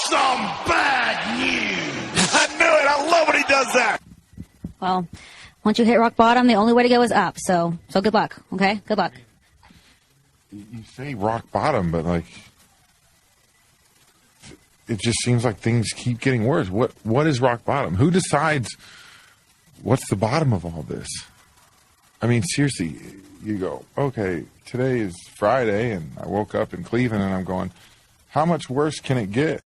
Some bad news. I knew it. I love when he does that. Well, once you hit rock bottom, the only way to go is up. So good luck, okay? Good luck. You say rock bottom, but, like, it just seems like things keep getting worse. What is rock bottom? Who decides what's the bottom of all this? I mean, seriously, you go, okay, today is Friday, and I woke up in Cleveland, and I'm going, how much worse can it get?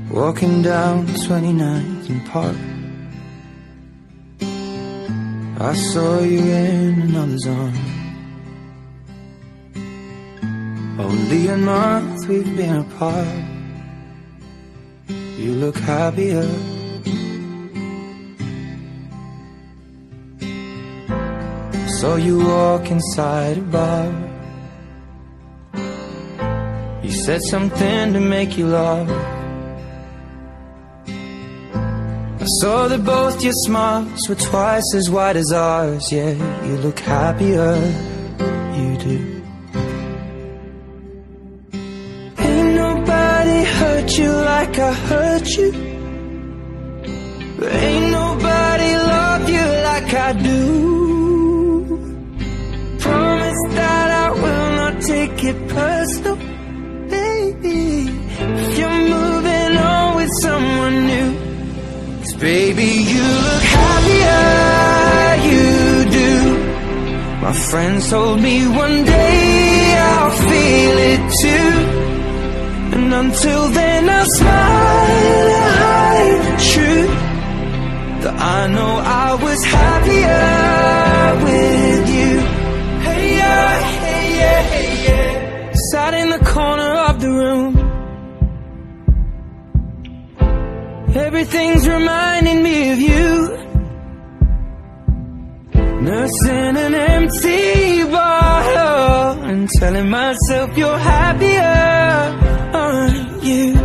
Walking down 29th and Park, I saw you in another's arm. Only a month we've been apart. You look happier. Saw you walk inside a bar. You said something to make you laugh. I saw that both your smiles were twice as wide as ours. Yeah, you look happier, you do. Ain't nobody hurt you like I hurt you, but ain't nobody love you like I do. Promise that I will not take it personal, baby, if you're moving on with someone new. Baby, you look happier, you do. My friends told me one day I'll feel it too, and until then I'll smile and hide the truth, that I know I was happier with you. Hey yeah, hey yeah, hey yeah. Sat in the corner of the room, everything's reminding me of you. Nursing an empty bottle and telling myself you're happier, aren't you?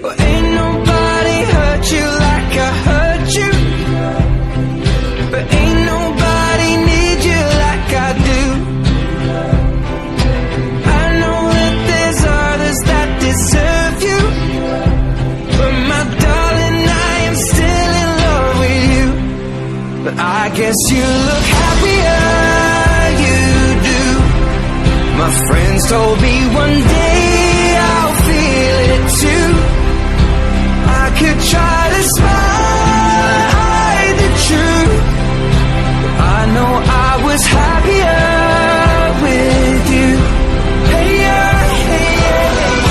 Well, ain't nobody hurt you like I hurt you, but ain't nobody need you like I do. I know that there's others that deserve you, but my darling, I am still in love with you. But I guess you look happier, you do. My friends told me one day I'll feel it too. I could try to smile and hide the truth, but I know I was happier with you. Hey yeah, hey yeah, hey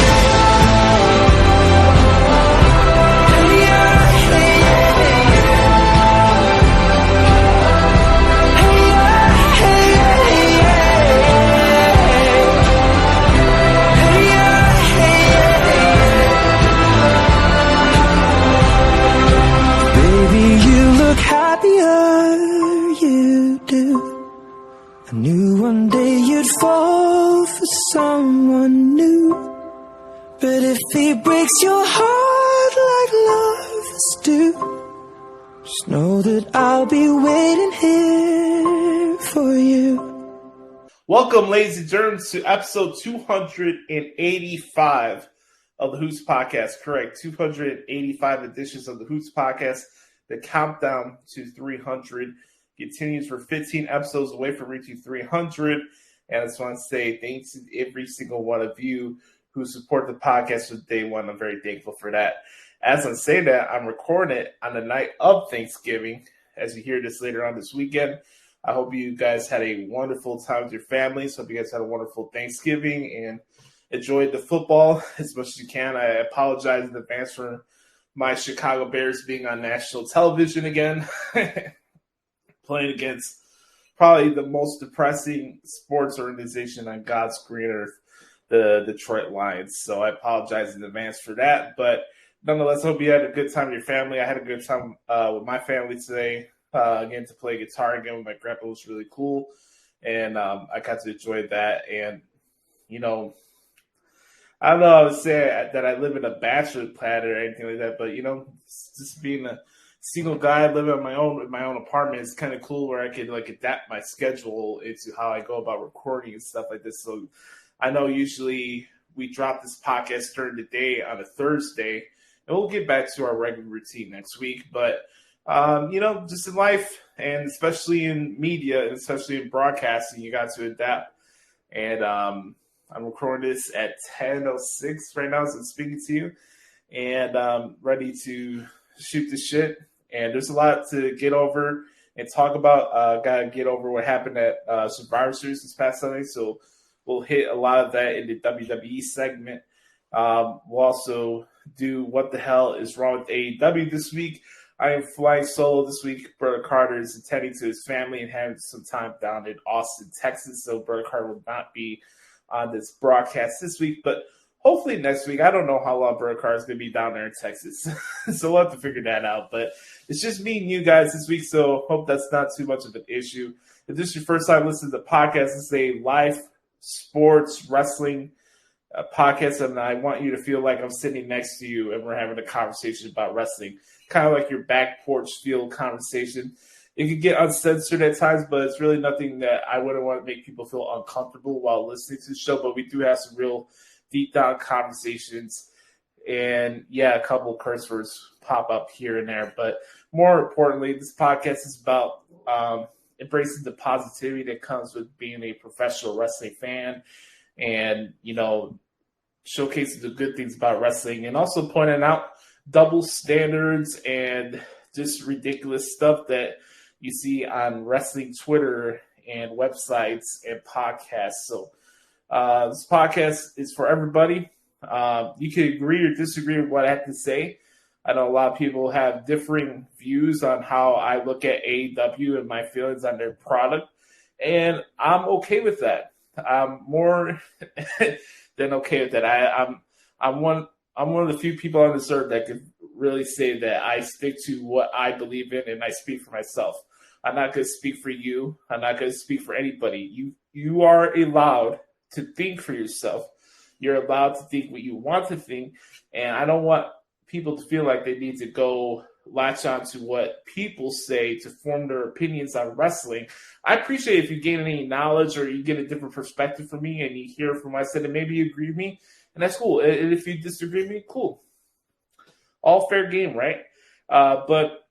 I knew one day you'd fall for someone new, but if he breaks your heart like lovers do, just know that I'll be waiting here for you. Welcome, ladies and gentlemen, to episode 285 of the Hoots Podcast. Correct, 285 editions of the Hoots Podcast. The countdown to 300 continues. for 15 episodes away from reaching 300. And I just want to say thanks to every single one of you who support the podcast from day one. I'm very thankful for that. As I say that, I'm recording it on the night of Thanksgiving. As you hear this later on this weekend, I hope you guys had a wonderful time with your families. Hope you guys had a wonderful Thanksgiving and enjoyed the football as much as you can. I apologize in advance for my Chicago Bears being on national television again. Playing against probably the most depressing sports organization on God's green earth, the Detroit Lions. So I apologize in advance for that. But nonetheless, I hope you had a good time with your family. I had a good time with my family today. Again, to play guitar again with my grandpa was really cool. And I got to enjoy that. And, you know, I don't know, I would say that I live in a bachelor pad or anything like that. But, you know, just being a single guy living on my own in my own apartment, it's kind of cool where I can like adapt my schedule into how I go about recording and stuff like this. So I know usually we drop this podcast during the day on a Thursday, and we'll get back to our regular routine next week. But just in life, and especially in media, and especially in broadcasting, you got to adapt. And I'm recording this at 10:06 right now as I'm speaking to you, and I'm ready to shoot the shit. And there's a lot to get over and talk about. Got to get over what happened at Survivor Series this past Sunday, so we'll hit a lot of that in the WWE segment. We'll also do what the hell is wrong with AEW this week. I am flying solo this week. Brother Carter is attending to his family and having some time down in Austin, Texas, so Brother Carter will not be on this broadcast this week, but hopefully next week. I don't know how long Brother Carter is going to be down there in Texas, so we'll have to figure that out. But it's just me and you guys this week, so hope that's not too much of an issue. If this is your first time listening to the podcast, this is a live sports wrestling podcast, and I want you to feel like I'm sitting next to you and we're having a conversation about wrestling, kind of like your back porch field conversation. It can get uncensored at times, but it's really nothing that I wouldn't want to make people feel uncomfortable while listening to the show. But we do have some real deep down conversations, and a couple curse words pop up here and there. But more importantly, this podcast is about embracing the positivity that comes with being a professional wrestling fan, and showcasing the good things about wrestling, and also pointing out double standards and just ridiculous stuff that you see on wrestling Twitter and websites and podcasts. So this podcast is for everybody. You can agree or disagree with what I have to say. I know a lot of people have differing views on how I look at AEW and my feelings on their product, and I'm okay with that. I'm more than okay with that. I'm one of the few people on this earth that can really say that I stick to what I believe in, and I speak for myself. I'm not going to speak for you. I'm not going to speak for anybody. You are allowed to think for yourself. You're allowed to think what you want to think, and I don't want people to feel like they need to go latch on to what people say to form their opinions on wrestling. I appreciate if you gain any knowledge or you get a different perspective from me and you hear from what I said and maybe you agree with me, and that's cool. And if you disagree with me, cool. All fair game, right? But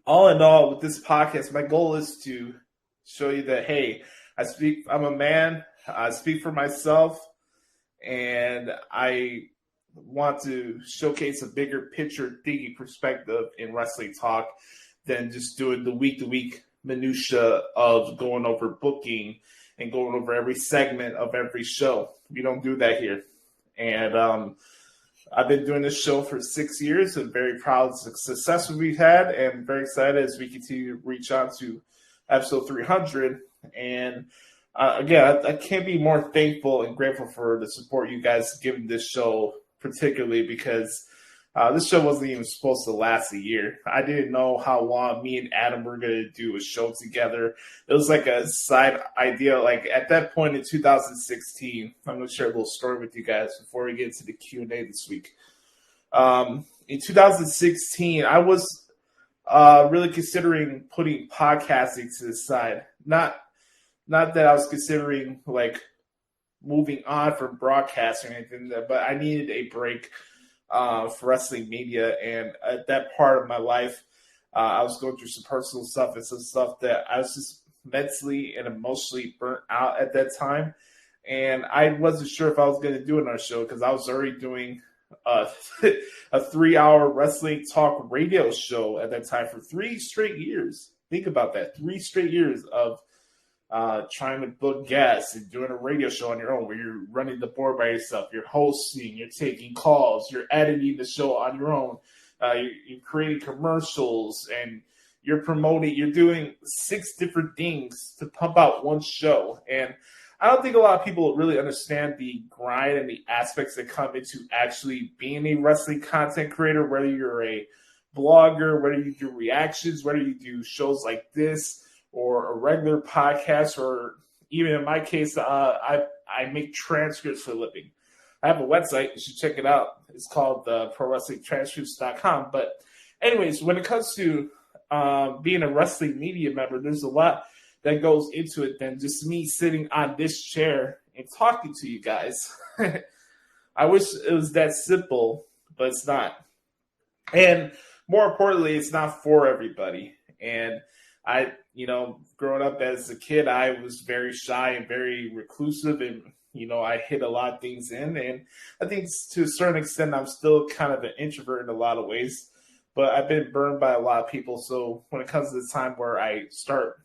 all in all, with this podcast, my goal is to show you that, hey, I'm a man, I speak for myself, and I want to showcase a bigger picture thinking perspective in wrestling talk than just doing the week-to-week minutia of going over booking and going over every segment of every show. We don't do that here. And I've been doing this show for 6 years and very proud of the success we've had, and very excited as we continue to reach out to episode 300. And again, I can't be more thankful and grateful for the support you guys given this show, particularly because this show wasn't even supposed to last a year. I didn't know how long me and Adam were going to do a show together. It was like a side idea. Like at that point in 2016, I'm going to share a little story with you guys before we get into the Q&A this week. In 2016, I was really considering putting podcasting to the side. Not that I was considering like moving on from broadcasting or anything, but I needed a break for wrestling media. And at that part of my life, I was going through some personal stuff and some stuff that I was just mentally and emotionally burnt out at that time. And I wasn't sure if I was going to do another show because I was already doing a 3-hour wrestling talk radio show at that time for 3 straight years. Think about that. 3 straight years of trying to book guests and doing a radio show on your own where you're running the board by yourself, you're hosting, you're taking calls, you're editing the show on your own, you're creating commercials, and you're promoting, you're doing 6 different things to pump out one show. And I don't think a lot of people really understand the grind and the aspects that come into actually being a wrestling content creator, whether you're a blogger, whether you do reactions, whether you do shows like this, or a regular podcast, or even in my case, I make transcripts for a living. I have a website. You should check it out. It's called ProWrestlingTranscripts.com. But anyways, when it comes to being a wrestling media member, there's a lot that goes into it than just me sitting on this chair and talking to you guys. I wish it was that simple, but it's not. And more importantly, it's not for everybody. And I, growing up as a kid, I was very shy and very reclusive, and I hid a lot of things in. And I think to a certain extent, I'm still kind of an introvert in a lot of ways, but I've been burned by a lot of people. So when it comes to the time where I start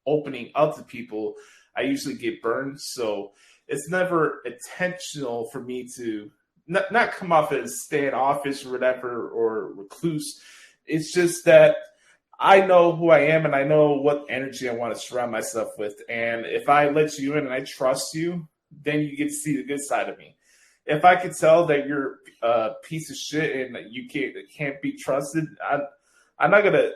opening up to people, I usually get burned. So it's never intentional for me to not come off as standoffish or whatever or recluse. It's just that I know who I am and I know what energy I want to surround myself with. And if I let you in and I trust you, then you get to see the good side of me. If I could tell that you're a piece of shit and that you can't be trusted, I'm not gonna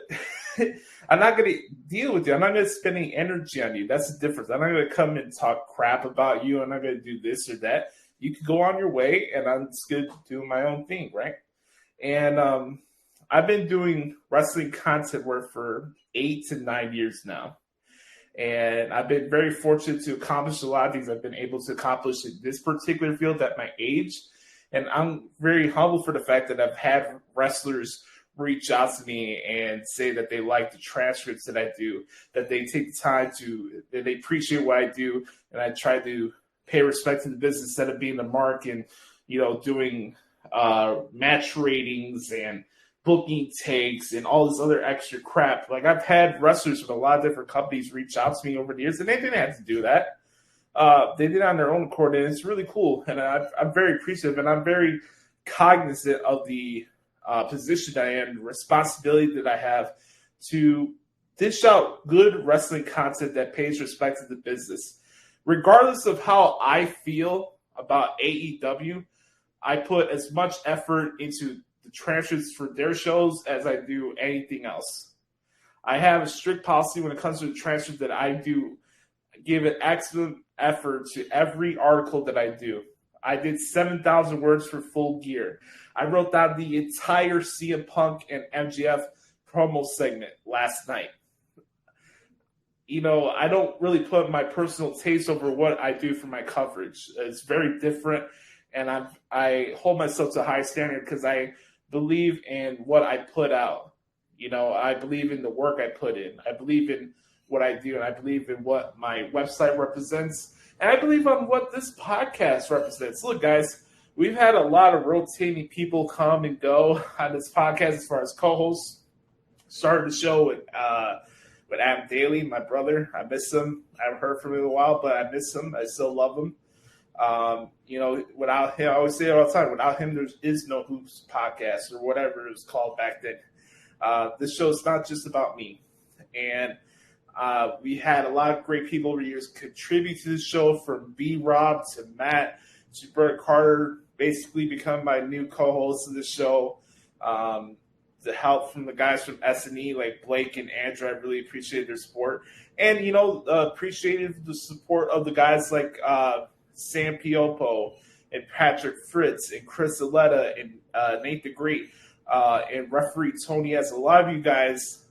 deal with you. I'm not gonna spend any energy on you. That's the difference. I'm not gonna come and talk crap about you. I'm not gonna do this or that. You can go on your way, and I'm just gonna do my own thing, right? And I've been doing wrestling content work for 8 to 9 years now. And I've been very fortunate to accomplish a lot of things I've been able to accomplish in this particular field at my age. And I'm very humble for the fact that I've had wrestlers reach out to me and say that they like the transcripts that I do, that they take the time that they appreciate what I do. And I try to pay respect to the business instead of being the mark and, doing match ratings and booking takes and all this other extra crap. Like, I've had wrestlers from a lot of different companies reach out to me over the years, and they didn't have to do that. They did it on their own accord, and it's really cool. And I'm very appreciative, and I'm very cognizant of the position I am, the responsibility that I have to dish out good wrestling content that pays respect to the business. Regardless of how I feel about AEW, I put as much effort into the transcripts for their shows as I do anything else. I have a strict policy when it comes to the transcript that I do give an excellent effort to every article that I do. I did 7,000 words for Full Gear. I wrote down the entire CM Punk and MJF promo segment last night. I don't really put my personal taste over what I do for my coverage. It's very different, and I hold myself to a high standard because I believe in what I put out. I believe in the work I put in. I believe in what I do, and I believe in what my website represents, and I believe on what this podcast represents. Look, guys, we've had a lot of rotating people come and go on this podcast as far as co-hosts. Started the show with Adam Daly, my brother. I miss him. I haven't heard from him in a while, but I miss him. I still love him. Without him, I always say it all the time, without him, there is no Hoops podcast or whatever it was called back then. This show is not just about me. And we had a lot of great people over the years contribute to the show, from B-Rob to Matt to Bert Carter, basically become my new co-host of the show. The help from the guys from S&E like Blake and Andrew, I really appreciated their support. And, appreciated the support of the guys like Sam Piopo and Patrick Fritz and Chris Aletta and Nate the Great and referee Tony S. A lot of you guys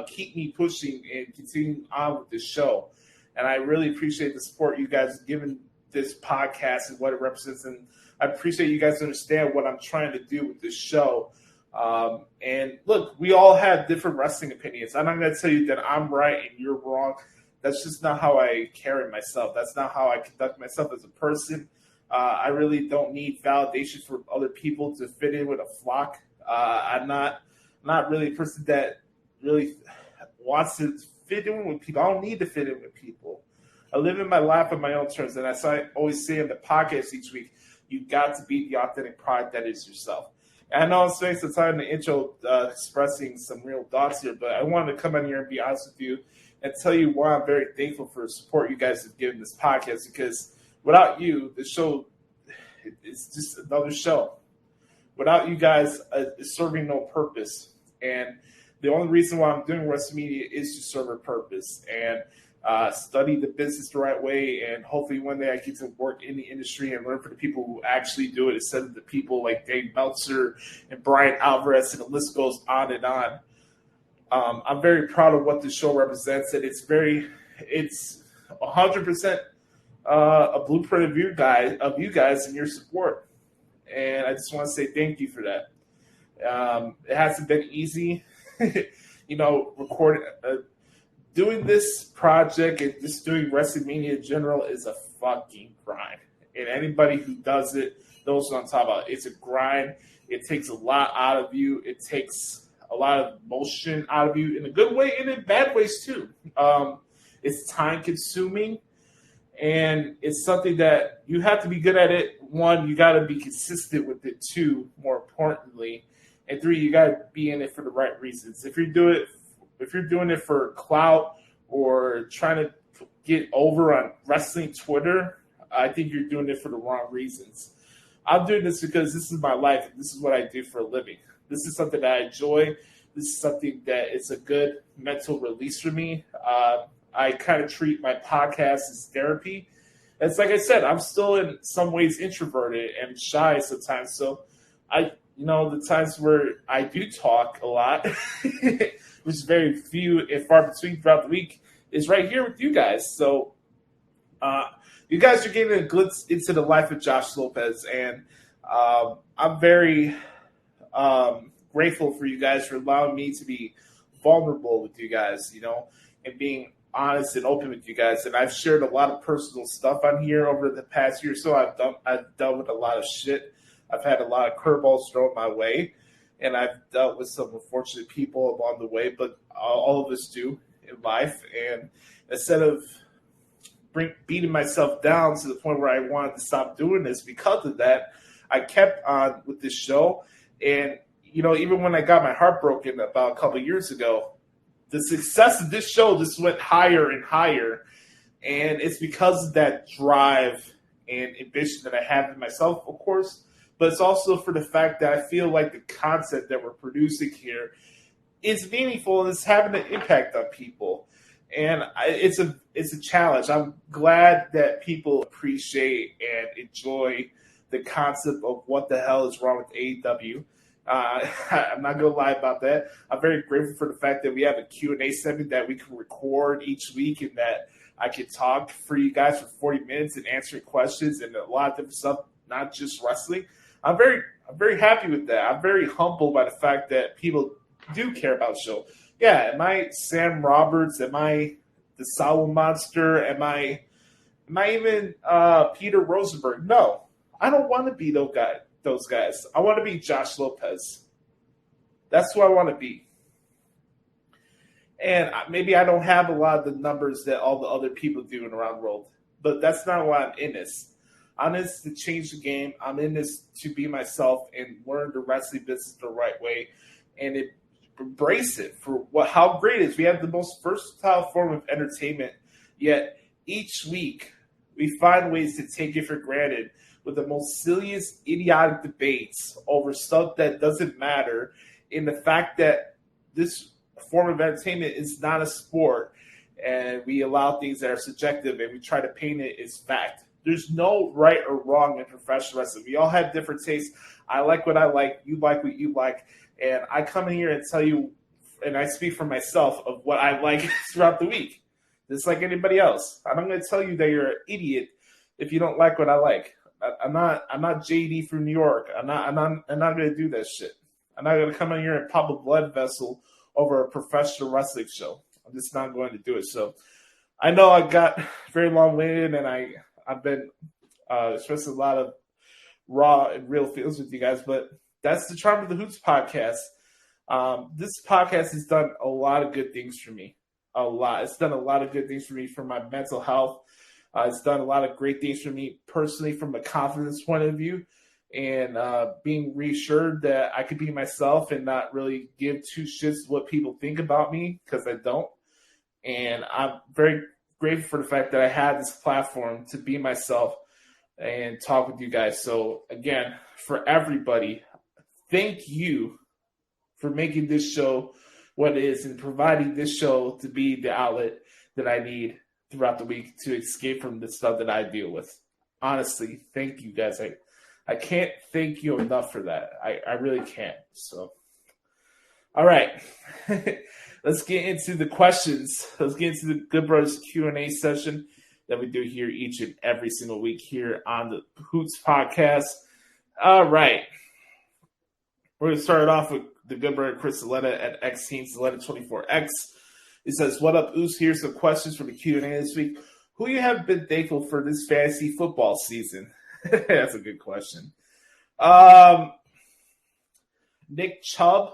keep me pushing and continuing on with this show. And I really appreciate the support you guys have given this podcast and what it represents. And I appreciate you guys understand what I'm trying to do with this show. And look, we all have different wrestling opinions. I'm not going to tell you that I'm right and you're wrong. That's just not how I carry myself. That's not how I conduct myself as a person. I really don't need validation from other people to fit in with a flock. I'm not really a person that really wants to fit in with people. I don't need to fit in with people. I live in my life on my own terms. And as I always say in the podcast each week, you got to be the authentic product that is yourself. And I know I'm spending some time in the intro expressing some real thoughts here, but I wanted to come in here and be honest with you and tell you why I'm very thankful for the support you guys have given this podcast, because without you, the show is just another show. Without you guys, it's serving no purpose. And the only reason why I'm doing Wrestling Media is to serve a purpose. And study the business the right way, and hopefully one day I get to work in the industry and learn from the people who actually do it instead of the people like Dave Meltzer and Brian Alvarez, and the list goes on and on. I'm very proud of what the show represents, and it's 100% a blueprint of you guys and your support. And I just want to say thank you for that. It hasn't been easy, doing this project and just doing WrestleMania in general is a fucking grind. And anybody who does it knows what I'm talking about. It's a grind. It takes a lot out of you. It takes a lot of emotion out of you in a good way and in bad ways too. It's time consuming, and it's something that you have to be good at it. One, you got to be consistent with it. Two, more importantly, and three, you got to be in it for the right reasons. If you're doing it for clout or trying to get over on wrestling Twitter, I think you're doing it for the wrong reasons. I'm doing this because this is my life. This is what I do for a living. This is something that I enjoy. This is something that is a good mental release for me. I kind of treat my podcast as therapy. It's like I said, I'm still in some ways introverted and shy sometimes. So the times where I do talk a lot, which is very few and far between throughout the week, is right here with you guys. So you guys are getting a glimpse into the life of Josh Lopez, and I'm very grateful for you guys for allowing me to be vulnerable with you guys, and being honest and open with you guys. And I've shared a lot of personal stuff on here over the past year or so. I've dealt with a lot of shit. I've had a lot of curveballs thrown my way, and I've dealt with some unfortunate people along the way, but all of us do in life. And instead of beating myself down to the point where I wanted to stop doing this because of that, I kept on with this show. And, even when I got my heart broken about a couple of years ago, the success of this show just went higher and higher. And it's because of that drive and ambition that I have in myself, of course, but it's also for the fact that I feel like the content that we're producing here is meaningful and it's having an impact on people. And it's a challenge. I'm glad that people appreciate and enjoy the concept of what the hell is wrong with AEW. I'm not going to lie about that. I'm very grateful for the fact that we have a Q&A segment that we can record each week and that I can talk for you guys for 40 minutes and answering questions and a lot of different stuff, not just wrestling. I'm very happy with that. I'm very humbled by the fact that people do care about the show. Yeah, am I Sam Roberts? Am I the Soul Monster? Am I even Peter Rosenberg? No, I don't want to be those guys. I want to be Josh Lopez. That's who I want to be. And maybe I don't have a lot of the numbers that all the other people do in around the world, but that's not why I'm in this. I'm in this to change the game. I'm in this to be myself and learn the wrestling business the right way and embrace it for how great it is. We have the most versatile form of entertainment, yet each week we find ways to take it for granted with the most silliest, idiotic debates over stuff that doesn't matter, in the fact that this form of entertainment is not a sport, and we allow things that are subjective and we try to paint it as fact. There's no right or wrong in professional wrestling. We all have different tastes. I like what I like. You like what you like. And I come in here and tell you, and I speak for myself of what I like throughout the week, just like anybody else. I'm not going to tell you that you're an idiot if you don't like what I like. I'm not JD from New York. I'm not going to do that shit. I'm not going to come in here and pop a blood vessel over a professional wrestling show. I'm just not going to do it. So I know I got very long-winded, and I've been expressing a lot of raw and real feels with you guys, but that's the charm of the Hoots podcast. This podcast has done a lot of good things for me. A lot. It's done a lot of good things for me for my mental health. It's done a lot of great things for me personally from a confidence point of view, and being reassured that I could be myself and not really give two shits what people think about me, because I don't. And I'm very grateful for the fact that I had this platform to be myself and talk with you guys. So again, for everybody, thank you for making this show what it is and providing this show to be the outlet that I need throughout the week to escape from the stuff that I deal with. Honestly, thank you guys. I can't thank you enough for that. I really can't. So, all right. Let's get into the questions. Let's get into the Good Brothers Q&A session that we do here each and every single week here on the Hoots podcast. All right. We're going to start off with the good brother Chris Zaletta at XTeamZaletta24X. It says, what up, Oos? Here's some questions from the Q&A this week. Who you have been thankful for this fantasy football season? That's a good question. Nick Chubb.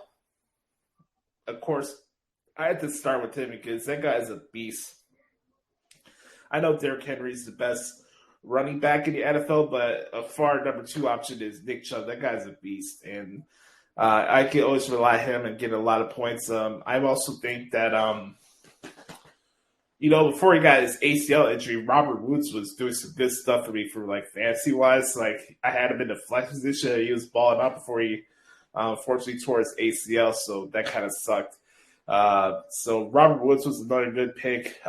Of course, I had to start with him because that guy is a beast. I know Derrick Henry's the best running back in the NFL, but a far number 2 option is Nick Chubb. That guy's a beast, and I can always rely on him and get a lot of points. I also think that, before he got his ACL injury, Robert Woods was doing some good stuff for me for, fantasy-wise. I had him in the flex position. He was balling up before he, unfortunately, tore his ACL, so that kind of sucked. So Robert Woods was another good pick.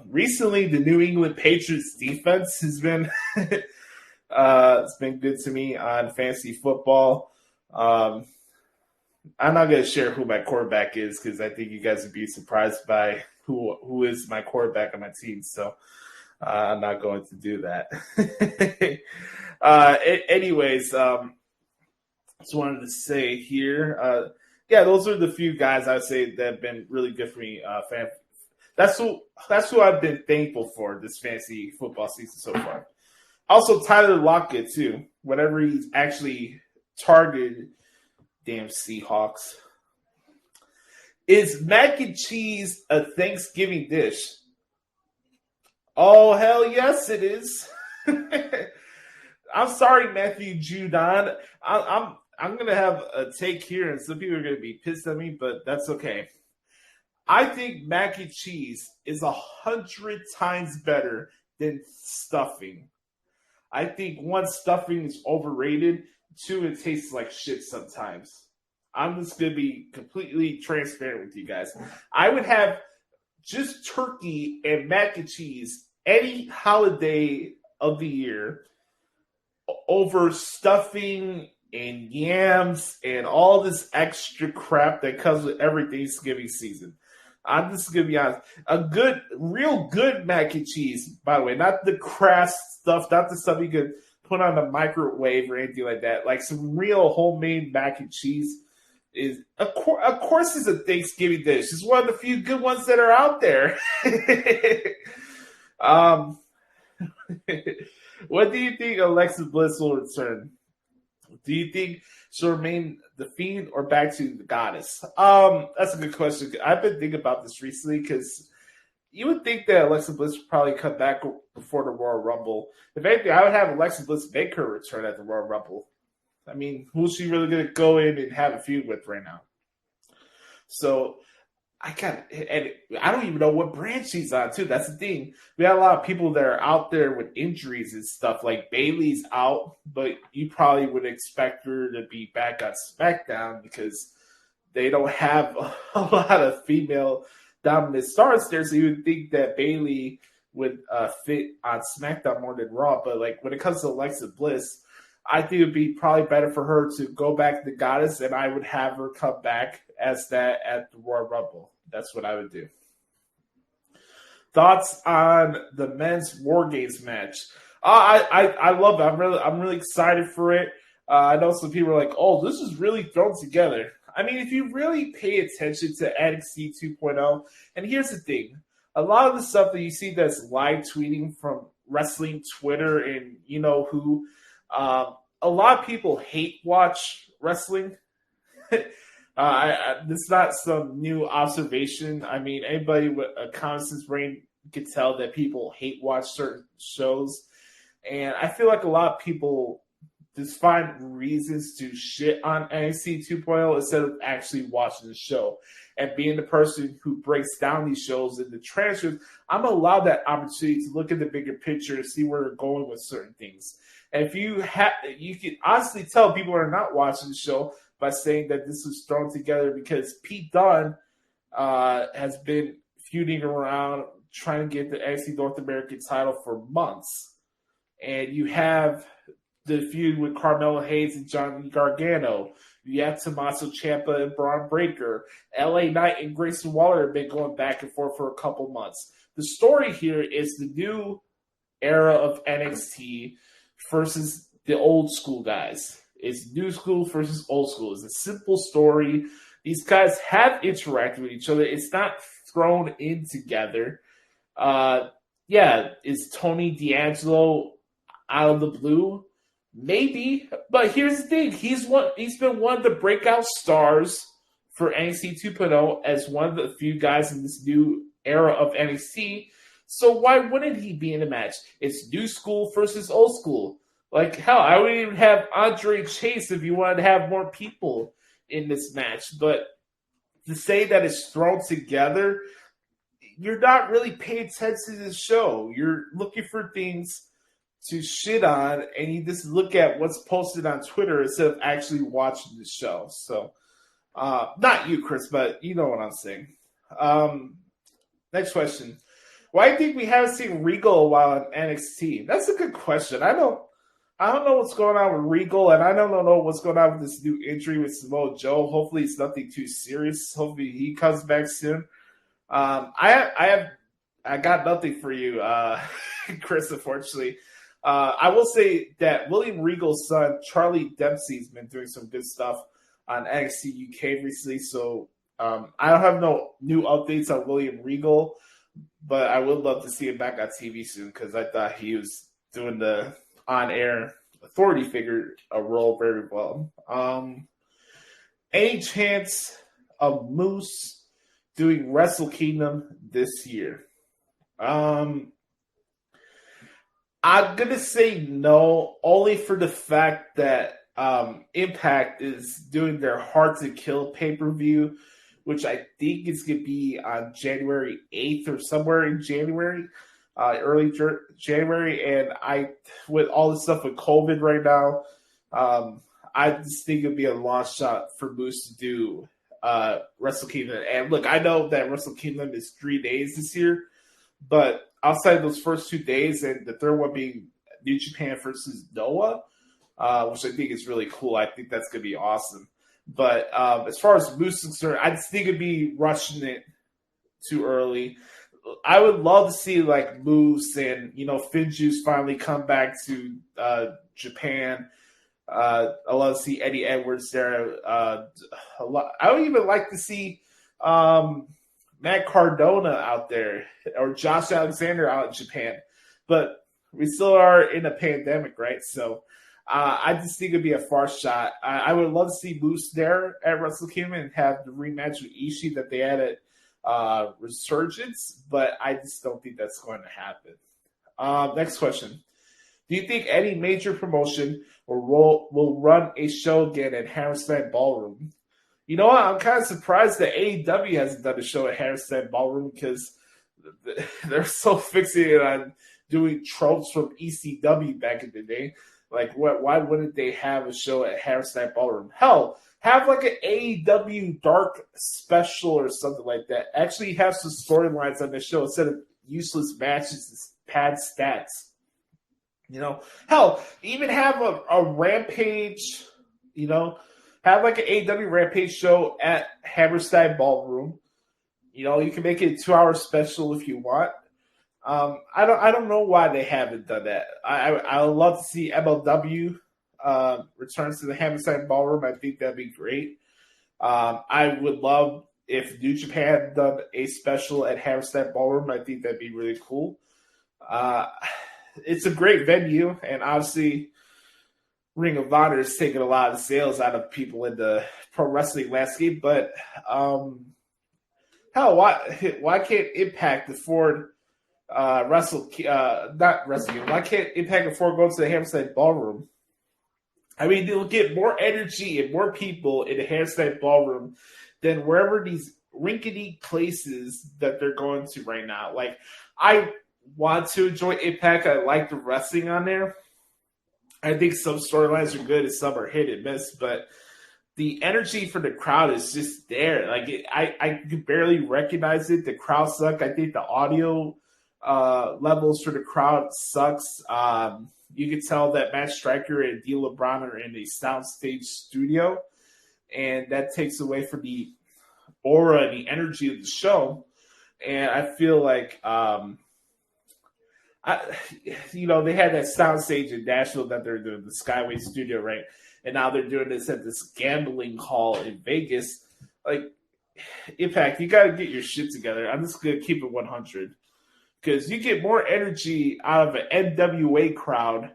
Recently, the New England Patriots defense has been it's been good to me on fantasy football. I'm not going to share who my quarterback is because I think you guys would be surprised by who is my quarterback on my team. So I'm not going to do that. Anyways, just wanted to say here, those are the few guys I would say that have been really good for me. That's who I've been thankful for this fantasy football season so far. Also, Tyler Lockett too. Whatever he's actually targeted. Damn Seahawks. Is mac and cheese a Thanksgiving dish? Oh, hell yes, it is. I'm sorry, Matthew Judon. I'm going to have a take here, and some people are going to be pissed at me, but that's okay. I think mac and cheese is 100 times better than stuffing. I think 1, stuffing is overrated. 2, it tastes like shit sometimes. I'm just going to be completely transparent with you guys. I would have just turkey and mac and cheese any holiday of the year over stuffing and yams and all this extra crap that comes with every Thanksgiving season. I'm just going to be honest. Real good mac and cheese, by the way, not the crass stuff, not the stuff you could put on the microwave or anything like that. Like some real homemade mac and cheese is, of course, is a Thanksgiving dish. It's one of the few good ones that are out there. What do you think Alexa Bliss will return? Do you think she'll remain the Fiend or back to the Goddess? That's a good question. I've been thinking about this recently because you would think that Alexa Bliss would probably come back before the Royal Rumble. If anything, I would have Alexa Bliss make her return at the Royal Rumble. I mean, who's she really going to go in and have a feud with right now? So I don't even know what brand she's on, too. That's the thing. We have a lot of people that are out there with injuries and stuff. Like Bayley's out, but you probably would expect her to be back on SmackDown because they don't have a lot of female dominant stars there. So you would think that Bayley would fit on SmackDown more than Raw. But when it comes to Alexa Bliss, I think it would be probably better for her to go back to the Goddess, and I would have her come back as that at the Royal Rumble. That's what I would do. Thoughts on the men's War Games match? I love it. I'm really excited for it. I know some people are like, "Oh, this is really thrown together." I mean, if you really pay attention to NXT 2.0, and here's the thing: a lot of the stuff that you see that's live tweeting from wrestling Twitter and you know who. A lot of people hate watch wrestling. This is not some new observation. I mean, anybody with a common sense brain can tell that people hate watch certain shows. And I feel like a lot of people just find reasons to shit on NXT 2.0 instead of actually watching the show. And being the person who breaks down these shows in the transcripts, I'm allowed that opportunity to look at the bigger picture and see where they're going with certain things. And if you can honestly tell people are not watching the show by saying that this was thrown together because Pete Dunne has been feuding around trying to get the NXT North American title for months. And you have the feud with Carmelo Hayes and Johnny Gargano. You have Tommaso Ciampa and Braun Breaker. LA Knight and Grayson Waller have been going back and forth for a couple months. The story here is the new era of NXT versus the old school guys. It's new school versus old school. It's a simple story. These guys have interacted with each other. It's not thrown in together. Is Tony D'Angelo out of the blue? Maybe, but here's the thing. He's been one of the breakout stars for NXT 2.0 as one of the few guys in this new era of NXT. So why wouldn't he be in the match? It's new school versus old school. Like, hell, I would even have Andre Chase if you wanted to have more people in this match. But to say that it's thrown together, you're not really paying attention to the show. You're looking for things to shit on, and you just look at what's posted on Twitter instead of actually watching the show. So, not you, Chris, but you know what I'm saying. Next question. Why do you think we haven't seen Regal a while in NXT? That's a good question. I don't know what's going on with Regal, and I don't know what's going on with this new injury with Samoa Joe. Hopefully it's nothing too serious. Hopefully he comes back soon. I got nothing for you, Chris, unfortunately. I will say that William Regal's son, Charlie Dempsey, has been doing some good stuff on NXT UK recently. So I don't have no new updates on William Regal, but I would love to see him back on TV soon because I thought he was doing the on-air authority figure role very well. Any chance of Moose doing Wrestle Kingdom this year? I'm going to say no, only for the fact that Impact is doing their Hard to Kill pay-per-view, which I think is going to be on January 8th or somewhere in January, early January. And with all this stuff with COVID right now, I just think it would be a long shot for Moose to do Wrestle Kingdom. And look, I know that Wrestle Kingdom is 3 days this year, but outside those first 2 days, and the third one being New Japan versus Noah, which I think is really cool. I think that's going to be awesome. But as far as Moose is concerned, I just think it'd be rushing it too early. I would love to see like Moose and Finjuice finally come back to Japan. I love to see Eddie Edwards there. I would even like to see Matt Cardona out there or Josh Alexander out in Japan. But we still are in a pandemic, right? So I just think it'd be a far shot. I would love to see Moose there at Wrestle Kingdom and have the rematch with Ishii that they had at Resurgence, but I just don't think that's going to happen. Next question. Do you think any major promotion will run a show again at Hammerstein Ballroom? You know what? I'm kind of surprised that AEW hasn't done a show at Hammerstein Ballroom because they're so fixated on doing tropes from ECW back in the day. Like, why wouldn't they have a show at Hammerstein Ballroom? Hell, have like an AEW Dark special or something like that. Actually have some storylines on the show instead of useless matches and pad stats. Hell, even have a Rampage, have like an AEW Rampage show at Hammerstein Ballroom. You can make it a 2-hour special if you want. I don't know why they haven't done that. I would love to see MLW returns to the Hammerstein Ballroom. I think that'd be great. I would love if New Japan had done a special at Hammerstein Ballroom. I think that'd be really cool. It's a great venue, and obviously Ring of Honor is taking a lot of sales out of people in the pro wrestling landscape. But hell, why can't Impact afford not wrestling? Why can't Impact afford going to the Hammerstein Ballroom? I mean, they'll get more energy and more people in the Hammerstein Ballroom than wherever these rinkety places that they're going to right now. Like, I want to enjoy Impact. I like the wrestling on there. I think some storylines are good and some are hit and miss, but the energy for the crowd is just there. Like I could barely recognize it. The crowd suck. I think the audio levels for the crowd sucks. You can tell that Matt Striker and D. LeBron are in a soundstage studio, and that takes away from the aura and the energy of the show. And I feel like, they had that soundstage in Nashville that they're doing, the Skyway studio, right? And now they're doing this at this gambling hall in Vegas. Like, Impact, you got to get your shit together. I'm just going to keep it 100. Because you get more energy out of an NWA crowd,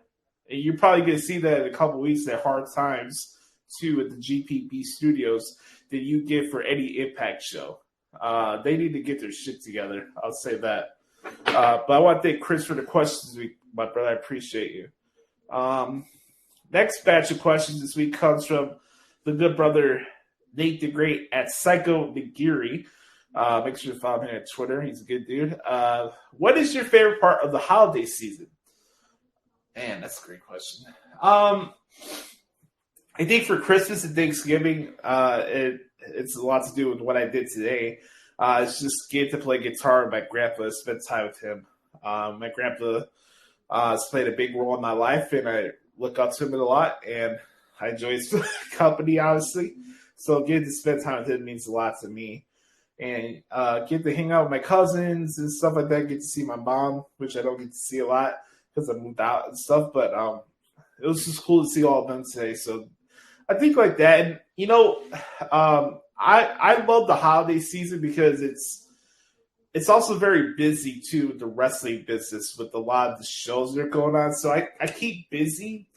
and you're probably going to see that in a couple weeks at Hard Times, too, at the GPB studios, than you get for any Impact show. They need to get their shit together. I'll say that. But I want to thank Chris for the questions this week, my brother. I appreciate you. Next batch of questions this week comes from the good brother Nate the Great at Psycho Nagiri. Make sure to follow him on Twitter. He's a good dude. What is your favorite part of the holiday season? Man, that's a great question. I think for Christmas and Thanksgiving, it's a lot to do with what I did today. It's just getting to play guitar with my grandpa, spend time with him. My grandpa has played a big role in my life, and I look up to him a lot, and I enjoy his company, obviously. So getting to spend time with him means a lot to me. And get to hang out with my cousins and stuff like that. Get to see my mom, which I don't get to see a lot because I moved out and stuff. But it was just cool to see all of them today. So I think like that. And, I love the holiday season because it's also very busy, too, with the wrestling business with a lot of the shows that are going on. So I keep busy,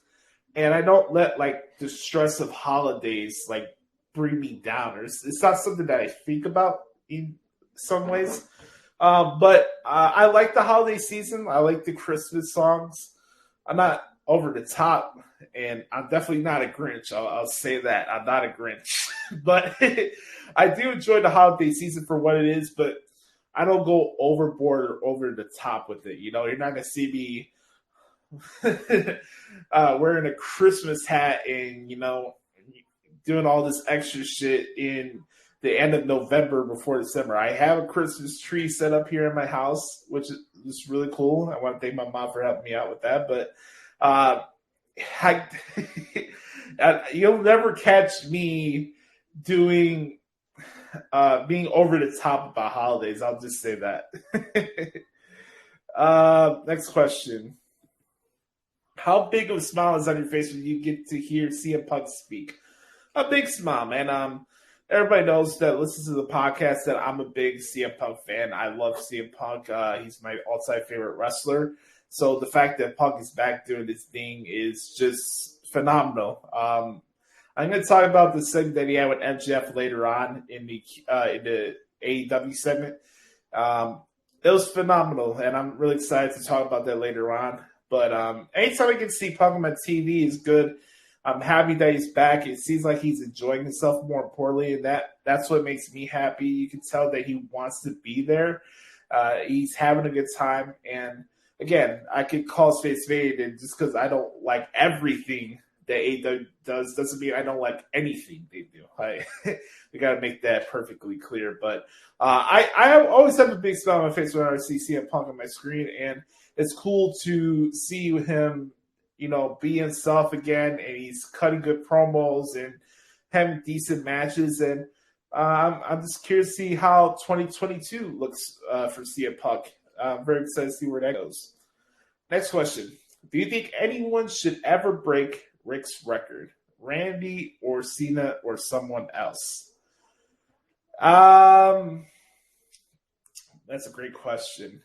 and I don't let, like, the stress of holidays, like, bring me down. It's not something that I think about in some ways. But I like the holiday season. I like the Christmas songs. I'm not over the top, and I'm definitely not a Grinch. I'll say that. I'm not a Grinch. But I do enjoy the holiday season for what it is, but I don't go overboard or over the top with it. You're not going to see me wearing a Christmas hat and, doing all this extra shit in the end of November before December. I have a Christmas tree set up here in my house, which is really cool. I want to thank my mom for helping me out with that. But you'll never catch me doing being over the top about holidays. I'll just say that. Next question. How big of a smile is on your face when you get to hear CM Punk speak? A big smile, man. Everybody knows that listens to the podcast that I'm a big CM Punk fan. I love CM Punk. He's my all-time favorite wrestler. So the fact that Punk is back doing this thing is just phenomenal. I'm going to talk about the segment that he had with MJF later on in the AEW segment. It was phenomenal, and I'm really excited to talk about that later on. But anytime I can see Punk on my TV is good. I'm happy that he's back. It seems like he's enjoying himself more importantly, and that's what makes me happy. You can tell that he wants to be there. He's having a good time. And, again, I could call space fade, and just because I don't like everything that AEW does doesn't mean I don't like anything they do. We got to make that perfectly clear. But I always have a big smile on my face when I see CM Punk on my screen, and it's cool to see him be himself again, and he's cutting good promos and having decent matches. And I'm just curious to see how 2022 looks for CM Punk. I'm very excited to see where that goes. Next question. Do you think anyone should ever break Rick's record? Randy or Cena or someone else? That's a great question.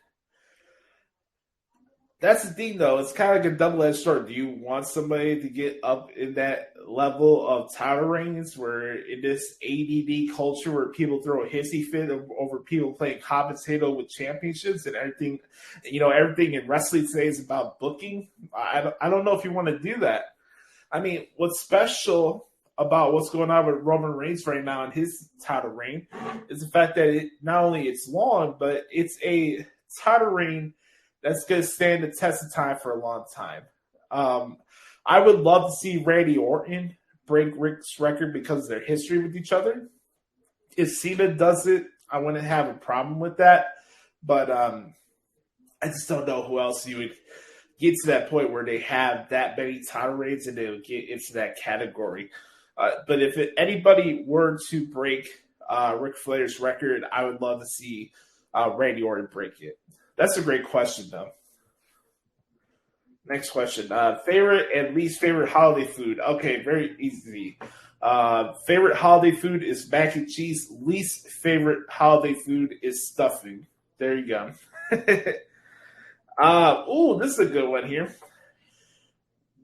That's the thing, though. It's kind of like a double-edged sword. Do you want somebody to get up in that level of title reigns where in this ADD culture where people throw a hissy fit over people playing commentator with championships and everything, everything in wrestling today is about booking? I don't know if you want to do that. I mean, what's special about what's going on with Roman Reigns right now in his title reign is the fact that not only it's long, but it's a title reign that's going to stand the test of time for a long time. I would love to see Randy Orton break Rick's record because of their history with each other. If Cena does it, I wouldn't have a problem with that. But I just don't know who else you would get to that point where they have that many title reigns and they would get into that category. But if anybody were to break Ric Flair's record, I would love to see Randy Orton break it. That's a great question, though. Next question. Favorite and least favorite holiday food. Okay, very easy. Favorite holiday food is mac and cheese. Least favorite holiday food is stuffing. There you go. This is a good one here.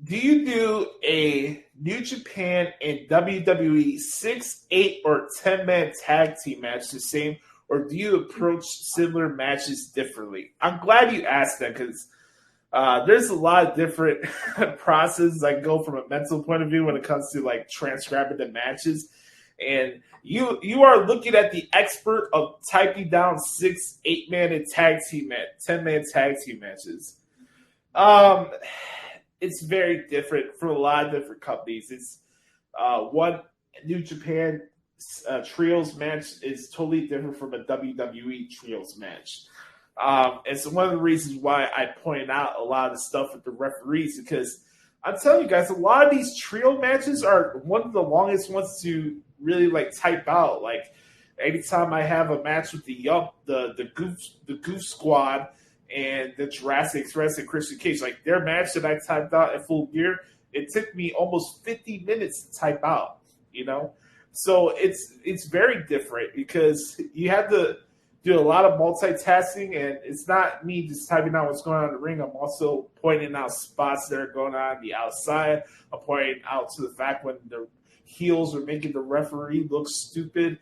Do you do a New Japan and WWE 6, 8, or 10-man tag team match the same, or do you approach similar matches differently? I'm glad you asked that because there's a lot of different processes I go from a mental point of view when it comes to like transcribing the matches. And you are looking at the expert of typing down 6, 8-man and 10-man tag team matches. It's very different for a lot of different companies. It's one New Japan trios match is totally different from a WWE trios match. And so one of the reasons why I pointed out a lot of the stuff with the referees, because I'm telling you guys, a lot of these trio matches are one of the longest ones to really like type out. Like anytime I have a match with the Goof Squad and the Jurassic Express and Christian Cage, like their match that I typed out at Full Gear, it took me almost 50 minutes to type out, you know? So it's very different because you have to do a lot of multitasking, and it's not me just typing out what's going on in the ring. I'm also pointing out spots that are going on the outside. I'm pointing out to the fact when the heels are making the referee look stupid.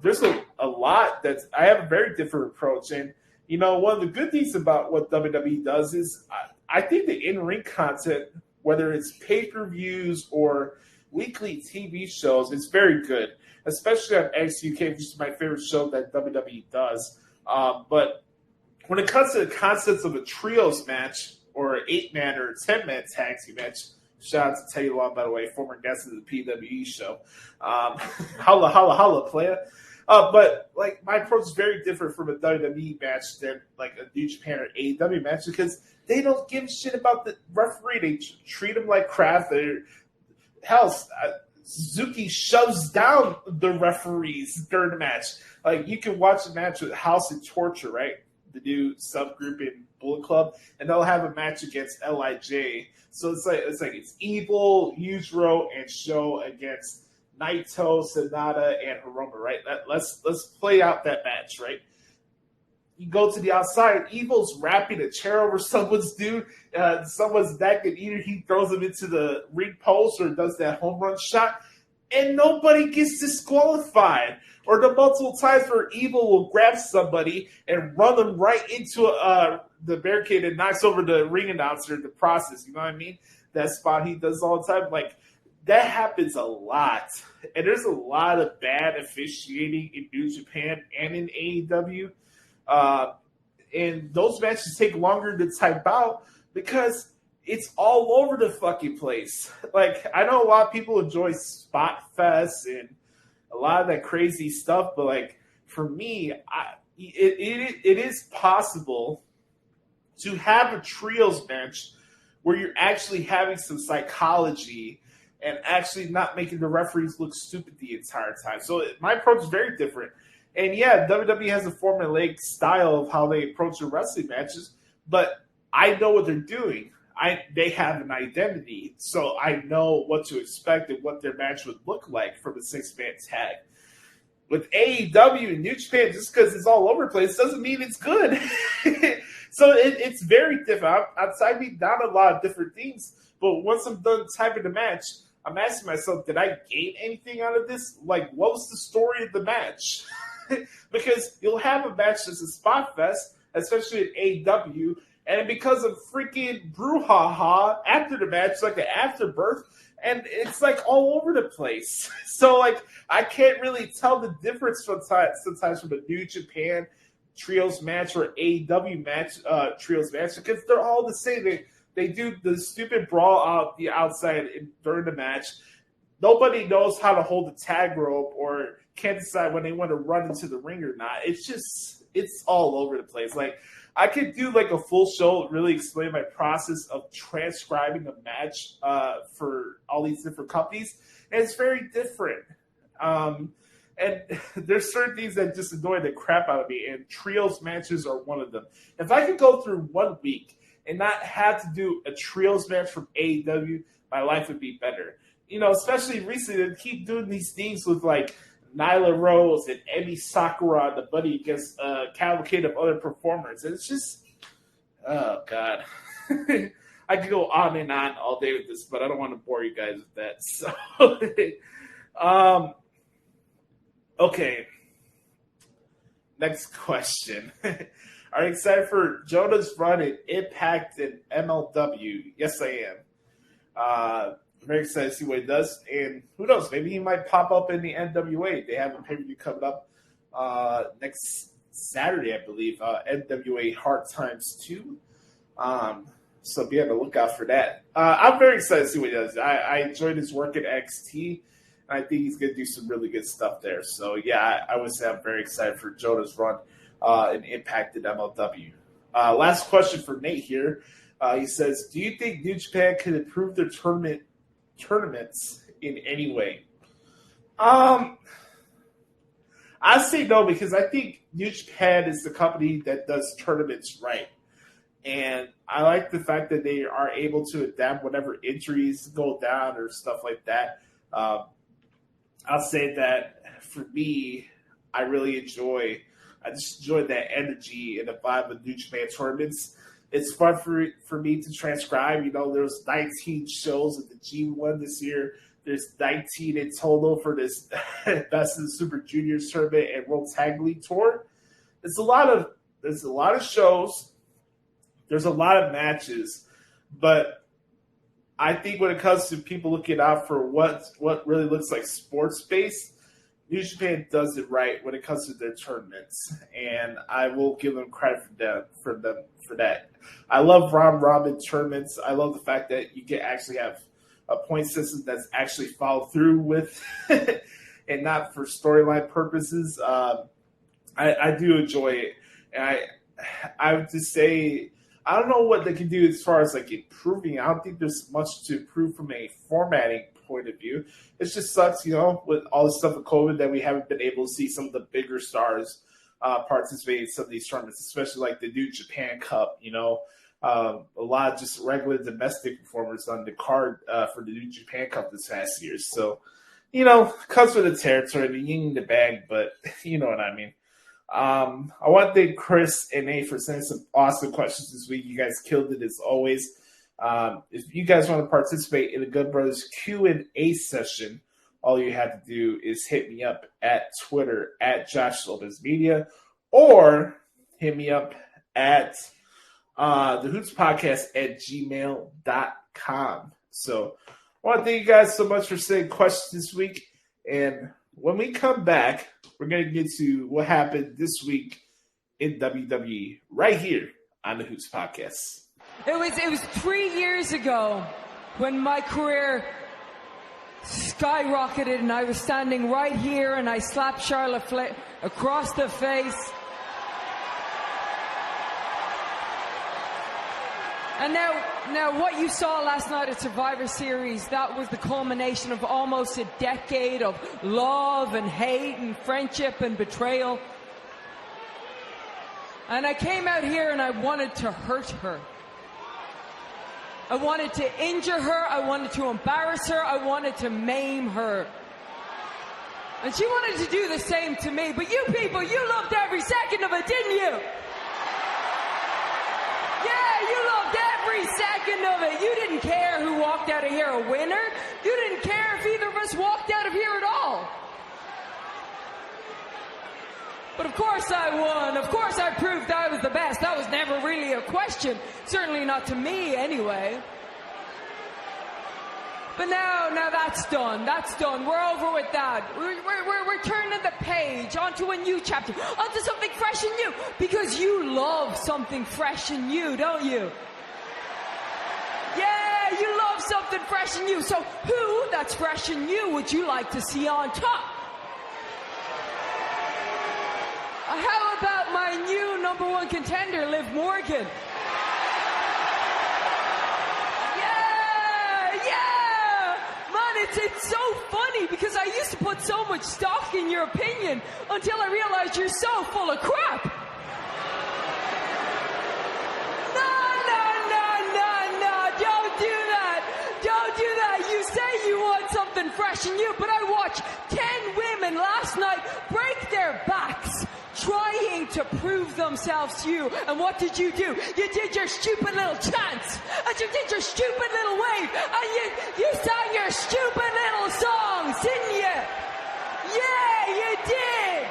There's a lot that I have a very different approach. And, you know, one of the good things about what WWE does is I think the in-ring content, whether it's pay-per-views or weekly TV shows, is very good, especially on NXT UK, which is my favorite show that WWE does. But when it comes to the concepts of a trios match or an 8-man or a 10-man tag team match, shout out to Teddy Long, by the way, former guest of the PWE show. Holla, holla, holla, playa. But like my approach is very different from a WWE match than like a New Japan or AEW match because they don't give a shit about the referee. They treat them like crap. Hell, Suzuki shoves down the referees during the match. Like you can watch a match with House of Torture, right? The new subgroup in Bullet Club, and they'll have a match against LIJ. So it's Evil, Yujiro, and Sho against Naito, Sonata, and Hiromu, right? Let's play out that match, right? You go to the outside, Evil's wrapping a chair over someone's neck, and either he throws him into the ring post or does that home run shot, and nobody gets disqualified. Or the multiple times where Evil will grab somebody and run them right into the barricade and knocks over the ring announcer in the process. You know what I mean? That spot he does all the time. Like, that happens a lot. And there's a lot of bad officiating in New Japan and in AEW. And those matches take longer to type out because it's all over the fucking place. Like, I know a lot of people enjoy Spot Fest and a lot of that crazy stuff, but like for me, it is possible to have a trios match where you're actually having some psychology and actually not making the referees look stupid the entire time. So my approach is very different. And yeah, WWE has a formulaic style of how they approach their wrestling matches, but I know what they're doing. They have an identity, so I know what to expect and what their match would look like from a 6-man tag. With AEW and New Japan, just because it's all over the place doesn't mean it's good. So it's very different. I'm typing down a lot of different things, but once I'm done typing the match, I'm asking myself, did I gain anything out of this? Like, what was the story of the match? Because you'll have a match that's a spot fest, especially at AEW, and because of freaking brouhaha after the match, like an afterbirth, and it's like all over the place. So like I can't really tell the difference sometimes from a New Japan trios match or AEW match trios match because they're all the same. They do the stupid brawl out the outside during the match. nobody knows how to hold a tag rope or can't decide when they want to run into the ring or not. It's all over the place. Like, I could do like a full show, really explain my process of transcribing a match for all these different companies, and it's very different. And there's certain things that just annoy the crap out of me, and trios matches are one of them. If I could go through 1 week and not have to do a trios match from AEW, my life would be better. You know, especially recently, they keep doing these things with like Nyla Rose and Emi Sakura, the buddy against a cavalcade of other performers. And it's just, oh, God. I could go on and on all day with this, but I don't want to bore you guys with that. So, okay. Next question. Are you excited for Jonah's run in Impact and MLW? Yes, I am. Very excited to see what he does. And who knows, maybe he might pop up in the NWA. They have a pay-per-view coming up next Saturday, I believe. NWA Hard Times 2. So be on the lookout for that. I'm very excited to see what he does. I enjoyed his work at XT. And I think he's going to do some really good stuff there. So, yeah, I would say I'm very excited for Jonah's run in Impact and MLW. Last question for Nate here. He says, do you think New Japan could improve their tournaments in any way? I say no, because I think New Japan is the company that does tournaments right. And I like the fact that they are able to adapt whenever injuries go down or stuff like that. I'll say that for me, I just enjoy that energy and the vibe of New Japan tournaments. It's fun for me to transcribe. You know, there's 19 shows at the G1 this year. There's 19 in total for this Best of the Super Juniors tournament and World Tag League tour. There's a lot of shows. There's a lot of matches, but I think when it comes to people looking out for what really looks like sports based, New Japan does it right when it comes to their tournaments, and I will give them credit for that. I love round robin tournaments. I love the fact that you can actually have a point system that's actually followed through with, and not for storyline purposes. I do enjoy it, and I would just say I don't know what they can do as far as like improving. I don't think there's much to improve from a formatting point of view. It just sucks, you know, with all the stuff with COVID that we haven't been able to see some of the bigger stars participate in some of these tournaments, especially like the New Japan Cup, you know. A lot of just regular domestic performers on the card for the New Japan Cup this past year. So, you know, comes with the territory, the yin and the bag, but you know what I mean. I want to thank Chris and Nate for sending some awesome questions this week. You guys killed it as always. If you guys want to participate in the Good Brothers Q&A session, all you have to do is hit me up at Twitter at Josh Lopez Media, or hit me up at the Hoots Podcast at gmail.com. So I want to thank you guys so much for sending questions this week. And when we come back, we're going to get to what happened this week in WWE right here on the Hoots Podcast. It was 3 years ago when my career skyrocketed and I was standing right here and I slapped Charlotte Flair across the face. And now what you saw last night at Survivor Series, that was the culmination of almost a decade of love and hate and friendship and betrayal. And I came out here and I wanted to hurt her. I wanted to injure her. I wanted to embarrass her. I wanted to maim her. And she wanted to do the same to me. But you people, you loved every second of it, didn't you? Yeah, you loved every second of it. You didn't care who walked out of here a winner. You didn't care if either of us walked out of here at all. But of course I won. Of course I proved I was the best. That was never really a question. Certainly not to me anyway. But now that's done. That's done. We're over with that. We're turning the page onto a new chapter, onto something fresh and new. Because you love something fresh and new, don't you? Yeah, you love love something fresh and new. So who that's fresh and new would you like to see on top? How about my new #1 contender, Liv Morgan? It's so funny because I used to put so much stock in your opinion until I realized you're so full of crap. No, don't do that. Don't do that. You say you want something fresh and new, but I watched 10 women last night break their backs trying to prove themselves to you. And what did you do? You did your stupid little chants. And you did your stupid little wave. And you sang your stupid little songs, didn't you? Yeah, you did.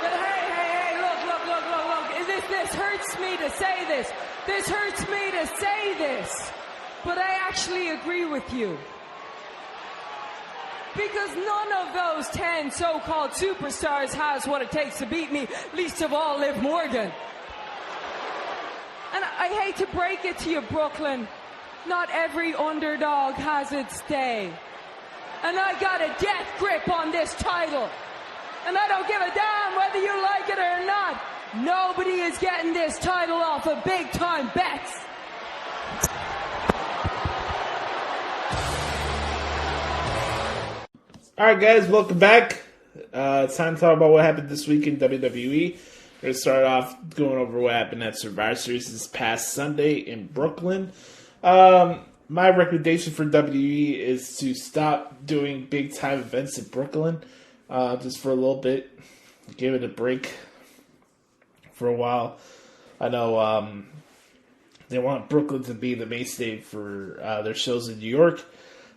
But hey, look. This hurts me to say this. This hurts me to say this. But I actually agree with you. Because none of those 10 so-called superstars has what it takes to beat me, least of all Liv Morgan. And I hate to break it to you, Brooklyn, not every underdog has its day. And I got a death grip on this title. And I don't give a damn whether you like it or not. Nobody is getting this title off of big-time bets. All right, guys, welcome back. It's time to talk about what happened this week in WWE. We're going to start off going over what happened at Survivor Series this past Sunday in Brooklyn. My recommendation for WWE is to stop doing big-time events in Brooklyn just for a little bit. Give it a break for a while. I know they want Brooklyn to be the mainstay for their shows in New York.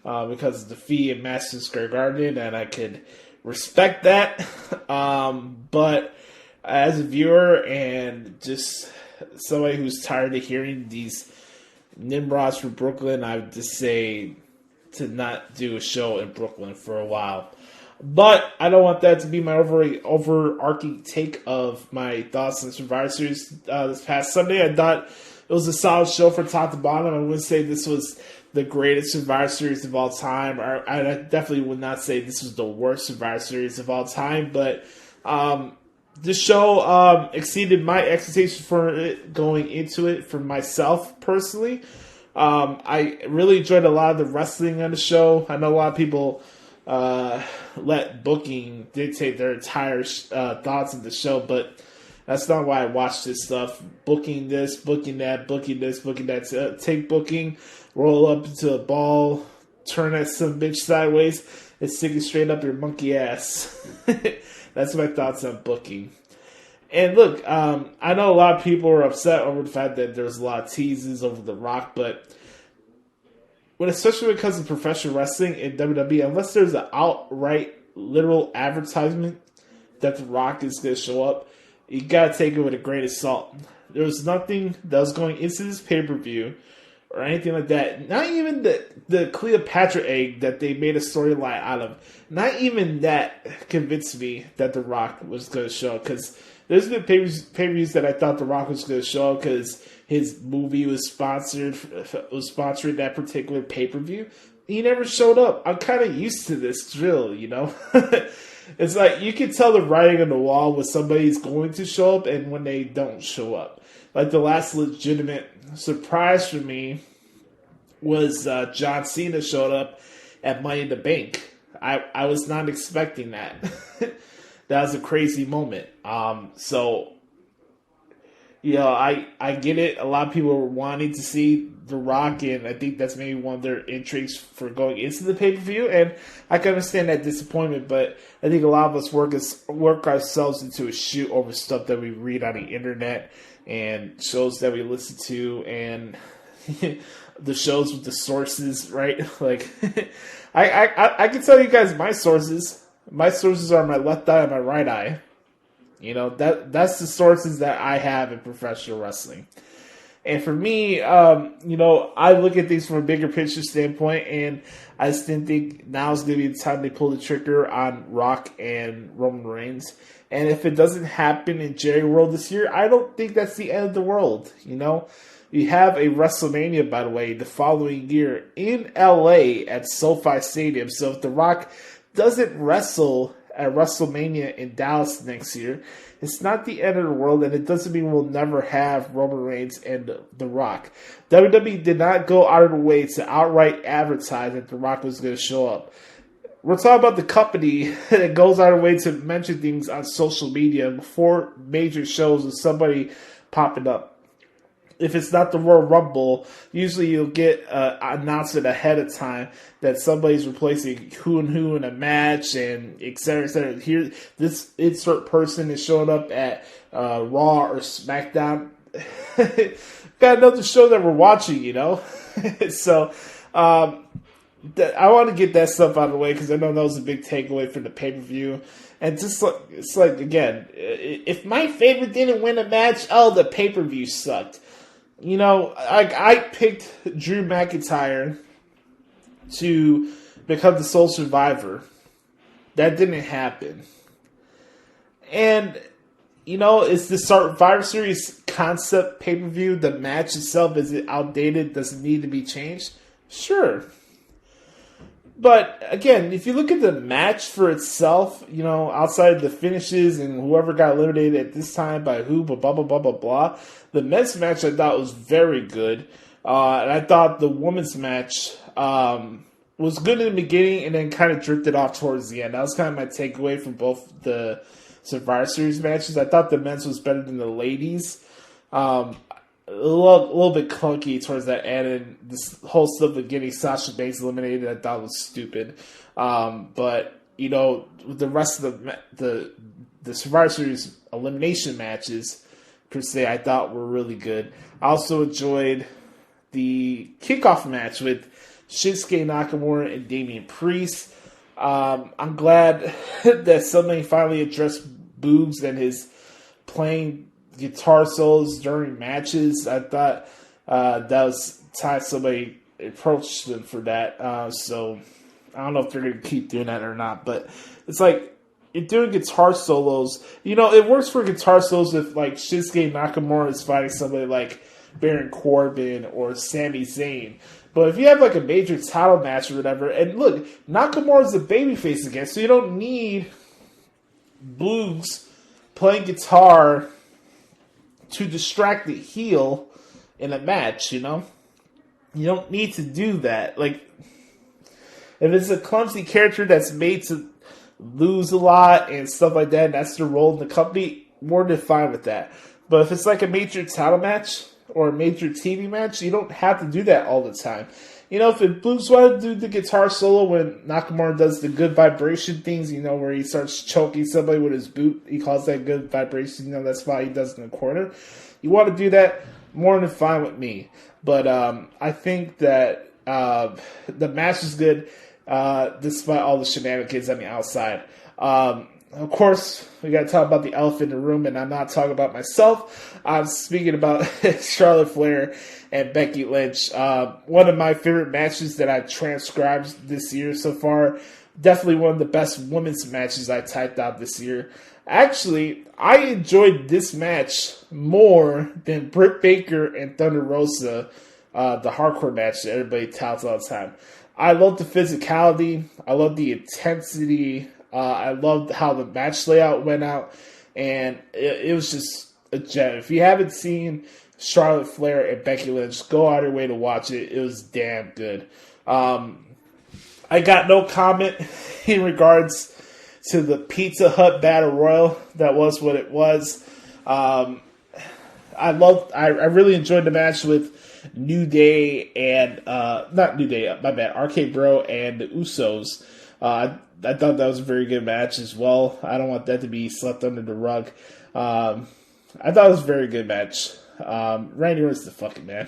Because of the fee in Madison Square Garden, and I could respect that. But as a viewer and just somebody who's tired of hearing these Nimrods from Brooklyn, I would just say to not do a show in Brooklyn for a while. But I don't want that to be my overarching take of my thoughts on Survivor Series this past Sunday. I thought it was a solid show from top to bottom. I wouldn't say this was the greatest Survivor Series of all time. I definitely would not say this was the worst Survivor Series of all time, but this show exceeded my expectations for it going into it for myself personally. I really enjoyed a lot of the wrestling on the show. I know a lot of people let booking dictate their entire thoughts of the show, but that's not why I watch this stuff. Booking this, booking that, booking this, booking that. Take booking, roll up into a ball, turn that some bitch sideways, and stick it straight up your monkey ass. That's my thoughts on booking. And look, I know a lot of people are upset over the fact that there's a lot of teases over The Rock, but especially when it comes to professional wrestling in WWE, unless there's an outright literal advertisement that The Rock is going to show up, you gotta take it with a grain of salt. There was nothing that was going into this pay-per-view or anything like that. Not even the Cleopatra egg that they made a storyline out of. Not even that convinced me that The Rock was going to show. Because there's been pay-per-views that I thought The Rock was going to show because his movie was sponsoring that particular pay-per-view. He never showed up. I'm kind of used to this drill, you know? It's like you can tell the writing on the wall when somebody's going to show up and when they don't show up. Like the last legitimate surprise for me was John Cena showed up at Money in the Bank. I was not expecting that. That was a crazy moment. So, you know, I get it. A lot of people were wanting to see The Rock, and I think that's maybe one of their intrigues for going into the pay-per-view, and I can understand that disappointment, but I think a lot of us work ourselves into a shoot over stuff that we read on the internet and shows that we listen to, and the shows with the sources, right? Like, I can tell you guys my sources. My sources are my left eye and my right eye. You know, that's the sources that I have in professional wrestling. And for me, I look at things from a bigger picture standpoint, and I just didn't think now is going to be the time they pull the trigger on Rock and Roman Reigns. And if it doesn't happen in Jerry World this year, I don't think that's the end of the world. You have a WrestleMania, by the way, the following year in LA at SoFi Stadium. So if The Rock doesn't wrestle at WrestleMania in Dallas next year, it's not the end of the world, and it doesn't mean we'll never have Roman Reigns and The Rock. WWE did not go out of the way to outright advertise that The Rock was going to show up. We're talking about the company that goes out of the way to mention things on social media before major shows with somebody popping up. If it's not the Royal Rumble, usually you'll get an announcement ahead of time that somebody's replacing who and who in a match, and et cetera, et cetera. Here, this insert person is showing up at Raw or SmackDown. Got another show that we're watching, So, I want to get that stuff out of the way because I know that was a big takeaway from the pay-per-view. And it's like, again, if my favorite didn't win a match, the pay-per-view sucked. I picked Drew McIntyre to become the sole survivor. That didn't happen. And, it's the Survivor Series concept pay-per-view. The match itself, is it outdated? Does it need to be changed? Sure. But, again, if you look at the match for itself, outside of the finishes and whoever got eliminated at this time by who, blah, blah, blah, blah, blah, the men's match I thought was very good. And I thought the women's match was good in the beginning and then kind of drifted off towards the end. That was kind of my takeaway from both the Survivor Series matches. I thought the men's was better than the ladies. A little bit clunky towards that end, and this whole stuff of getting Sasha Banks eliminated I thought was stupid. But the rest of the Survivor Series elimination matches per se, I thought were really good. I also enjoyed the kickoff match with Shinsuke Nakamura and Damian Priest. I'm glad that somebody finally addressed Boogs and his playing guitar solos during matches. I thought that was time somebody approached them for that. So I don't know if they're going to keep doing that or not. But it's like, you're doing guitar solos. It works for guitar solos if like Shinsuke Nakamura is fighting somebody like Baron Corbin or Sami Zayn. But if you have like a major title match or whatever, and look, Nakamura's a babyface again, so you don't need Boogs playing guitar to distract the heel in a match, You don't need to do that. Like, if it's a clumsy character that's made to lose a lot and stuff like that, and that's their role in the company, more than fine with that. But if it's like a major title match or a major TV match, you don't have to do that all the time. If Boogs wanted to do the guitar solo when Nakamura does the good vibration things, where he starts choking somebody with his boot, he calls that good vibration, that's why he does it in the corner. You want to do that, more than fine with me. But I think that the match is good, despite all the shenanigans on the outside. Of course, we got to talk about the elephant in the room, and I'm not talking about myself. I'm speaking about Charlotte Flair and Becky Lynch. One of my favorite matches that I transcribed this year so far. Definitely one of the best women's matches I typed out this year. Actually, I enjoyed this match more than Britt Baker and Thunder Rosa, the hardcore match that everybody touts all the time. I love the physicality. I love the intensity. I loved how the match layout went out, and it was just a gem. If you haven't seen Charlotte Flair and Becky Lynch, go out of your way to watch it. It was damn good. I got no comment in regards to the Pizza Hut Battle Royal. That was what it was. I really enjoyed the match with New Day and not New Day, my bad, RK Bro and the Usos. I thought that was a very good match as well. I don't want that to be swept under the rug. I thought it was a very good match. Randy Orton's the fucking man.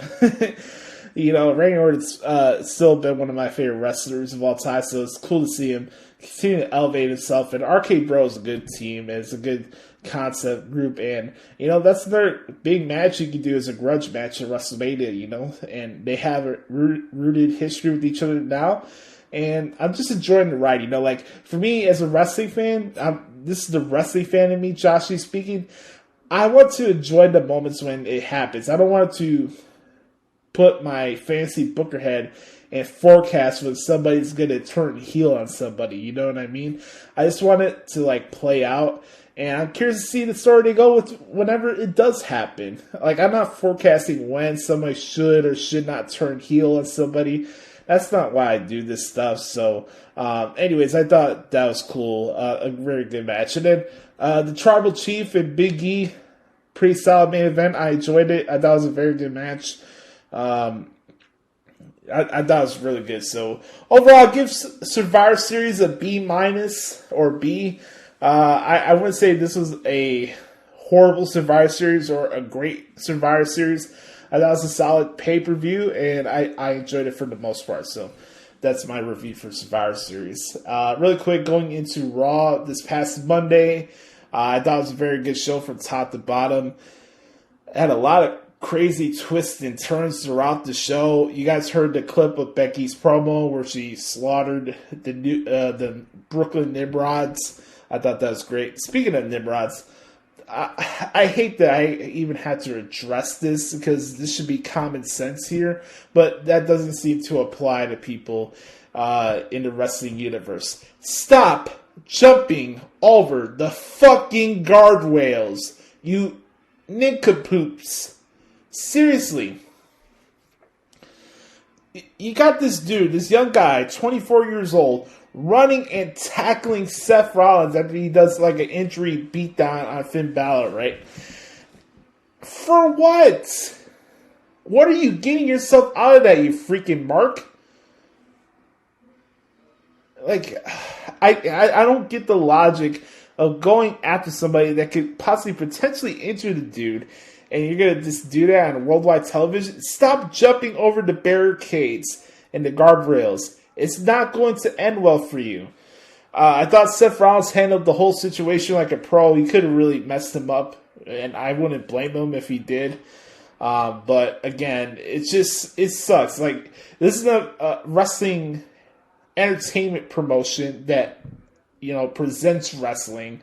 Randy Orton's still been one of my favorite wrestlers of all time, so it's cool to see him continue to elevate himself. And RK Bro is a good team, and it's a good concept group, and that's another big match you can do as a grudge match at WrestleMania, and they have a rooted history with each other now, and I'm just enjoying the ride. Like for me as a wrestling fan, this is the wrestling fan in me, Joshie speaking. I want to enjoy the moments when it happens. I don't want to put my fantasy booker head and forecast when somebody's going to turn heel on somebody. You know what I mean? I just want it to like play out. And I'm curious to see the story they go with whenever it does happen. Like, I'm not forecasting when somebody should or should not turn heel on somebody. That's not why I do this stuff. So, anyways, I thought that was cool. A very good match. And then the Tribal Chief and Big E, pretty solid main event. I enjoyed it. I thought it was a very good match. I thought it was really good. So, overall, I'll give Survivor Series a B- or B. I wouldn't say this was a horrible Survivor Series or a great Survivor Series. I thought it was a solid pay-per-view, and I enjoyed it for the most part. So that's my review for Survivor Series. Really quick, going into Raw this past Monday, I thought it was a very good show from top to bottom. It had a lot of crazy twists and turns throughout the show. You guys heard the clip of Becky's promo where she slaughtered the Brooklyn Nimrods. I thought that was great. Speaking of Nimrods, I hate that I even had to address this because this should be common sense here, but that doesn't seem to apply to people in the wrestling universe. Stop jumping over the fucking guardrails, you nincompoops. Seriously. You got this dude, this young guy, 24 years old, running and tackling Seth Rollins after he does like an injury beatdown on Finn Balor, right? For what? What are you getting yourself out of that, you freaking mark? Like, I don't get the logic of going after somebody that could possibly potentially injure the dude, and you're going to just do that on worldwide television. Stop jumping over the barricades and the guardrails. It's not going to end well for you. I thought Seth Rollins handled the whole situation like a pro. He could have really messed him up, and I wouldn't blame him if he did. But again, it sucks. Like, this is a wrestling entertainment promotion that, presents wrestling.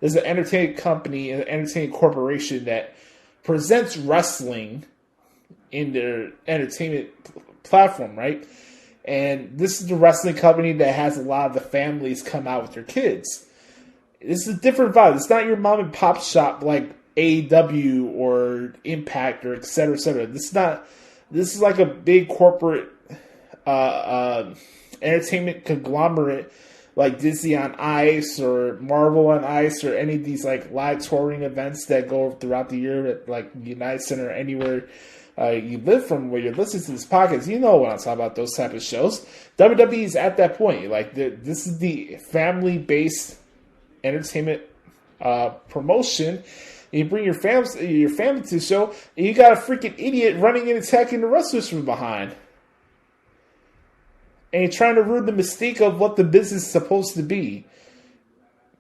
There's an entertainment company, an entertainment corporation that presents wrestling in their entertainment platform, right? And this is the wrestling company that has a lot of the families come out with their kids. This is a different vibe. It's not your mom and pop shop like AEW or Impact or et cetera, et cetera. This is like a big corporate entertainment conglomerate like Disney on Ice or Marvel on Ice or any of these like live touring events that go throughout the year at like United Center or anywhere you live from where you're listening to this podcast. You know what I'm talking about, those type of shows. WWE is at that point. Like, this is the family-based entertainment promotion. You bring your family to the show, and you got a freaking idiot running and attacking the wrestlers from behind. And you're trying to ruin the mystique of what the business is supposed to be.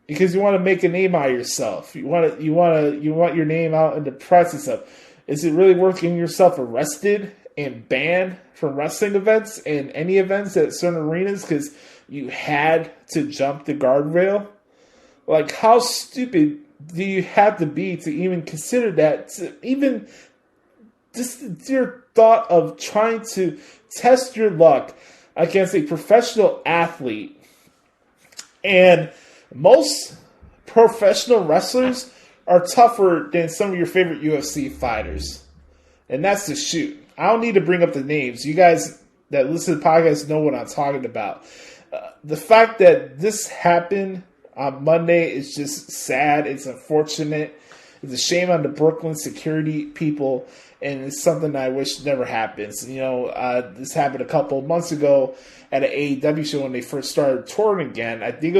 Because you want to make a name out of yourself. You want your name out in the press and stuff. Is it really worth getting yourself arrested and banned from wrestling events and any events at certain arenas because you had to jump the guardrail? Like, how stupid do you have to be to even consider that? To even just your thought of trying to test your luck against a professional athlete. And most professional wrestlers are tougher than some of your favorite UFC fighters. And that's the shoot. I don't need to bring up the names. You guys that listen to the podcast know what I'm talking about. The fact that this happened on Monday is just sad. It's unfortunate. It's a shame on the Brooklyn security people. And it's something I wish never happens. This happened a couple of months ago at an AEW show when they first started touring again. I think it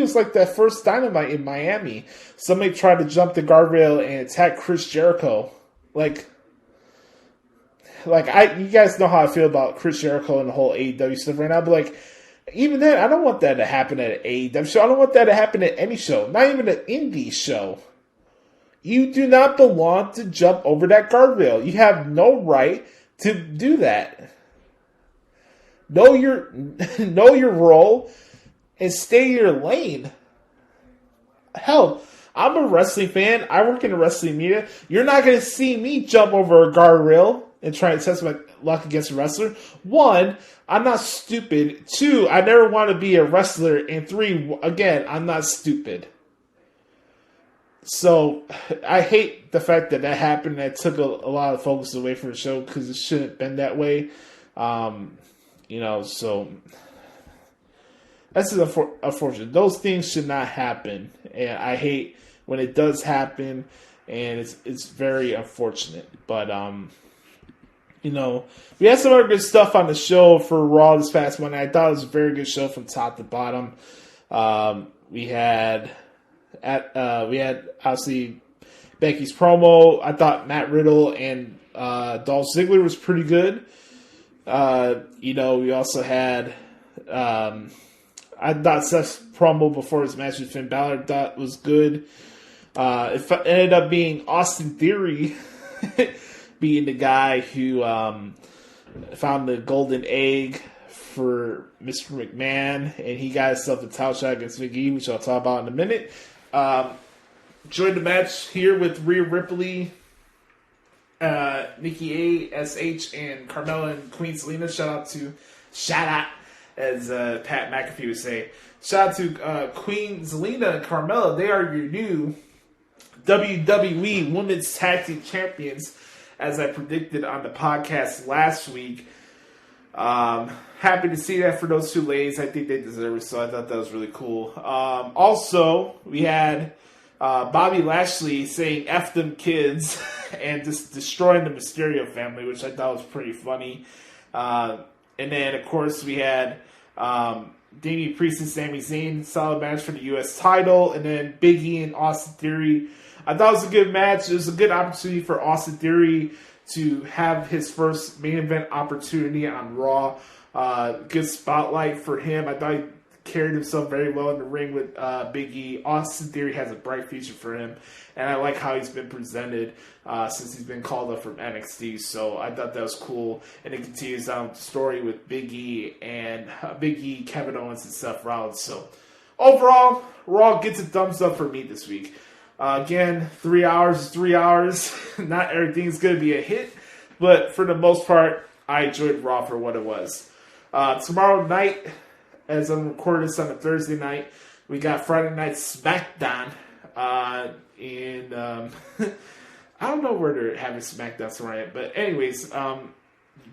was like that first Dynamite in Miami. Somebody tried to jump the guardrail and attack Chris Jericho. You guys know how I feel about Chris Jericho and the whole AEW stuff right now. But even then, I don't want that to happen at an AEW show. I don't want that to happen at any show, not even an indie show. You do not belong to jump over that guardrail. You have no right to do that. Know your role and stay in your lane. Hell, I'm a wrestling fan. I work in the wrestling media. You're not going to see me jump over a guardrail and try to test my luck against a wrestler. 1, I'm not stupid. 2, I never want to be a wrestler. And 3, again, I'm not stupid. So, I hate the fact that happened. That took a lot of focus away from the show because it shouldn't have been that way. So that's unfortunate. Those things should not happen. And I hate when it does happen, and it's very unfortunate. But, we had some other good stuff on the show for Raw this past Monday. I thought it was a very good show from top to bottom. We had obviously Becky's promo. I thought Matt Riddle and Dolph Ziggler was pretty good. We also had I thought Seth's promo before his match with Finn Balor was good. It ended up being Austin Theory being the guy who found the golden egg for Mr. McMahon, and he got himself a title shot against Big E, which I'll talk about in a minute. Joined the match here with Rhea Ripley, Nikki A.S.H. and Carmella and Queen Zelina. Shout out, as Pat McAfee would say. Shout out to Queen Zelina and Carmella. They are your new WWE Women's Tag Team Champions, as I predicted on the podcast last week. Happy to see that for those two ladies. I think they deserve it, so I thought that was really cool. Also, we had Bobby Lashley saying F them kids and just destroying the Mysterio family, which I thought was pretty funny. And then, of course, we had Damian Priest and Sami Zayn, solid match for the U.S. title. And then Big E and Austin Theory. I thought it was a good match. It was a good opportunity for Austin Theory to have his first main event opportunity on Raw. Good spotlight for him. I thought he carried himself very well in the ring with Big E. Austin Theory has a bright future for him, and I like how he's been presented since he's been called up from NXT. So I thought that was cool, and it continues on the story with Big E, Kevin Owens, and Seth Rollins. So overall, Raw gets a thumbs up for me this week. Again, 3 hours is 3 hours. Not everything's going to be a hit, but for the most part, I enjoyed Raw for what it was. Tomorrow night, as I'm recording this on a Thursday night, we got Friday Night SmackDown. I don't know where they're having SmackDown tomorrow yet, but anyways,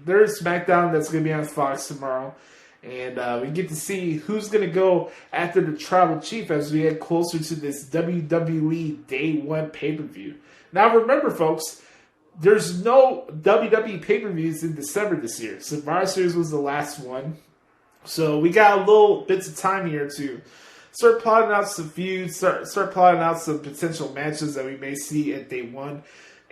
there's SmackDown that's going to be on Fox tomorrow. And we get to see who's going to go after the Tribal Chief as we get closer to this WWE Day 1 pay-per-view. Now remember, folks, there's no WWE pay-per-views in December this year. Survivor Series was the last one. So we got a little bits of time here to start plotting out some feuds, start plotting out some potential matches that we may see at Day 1.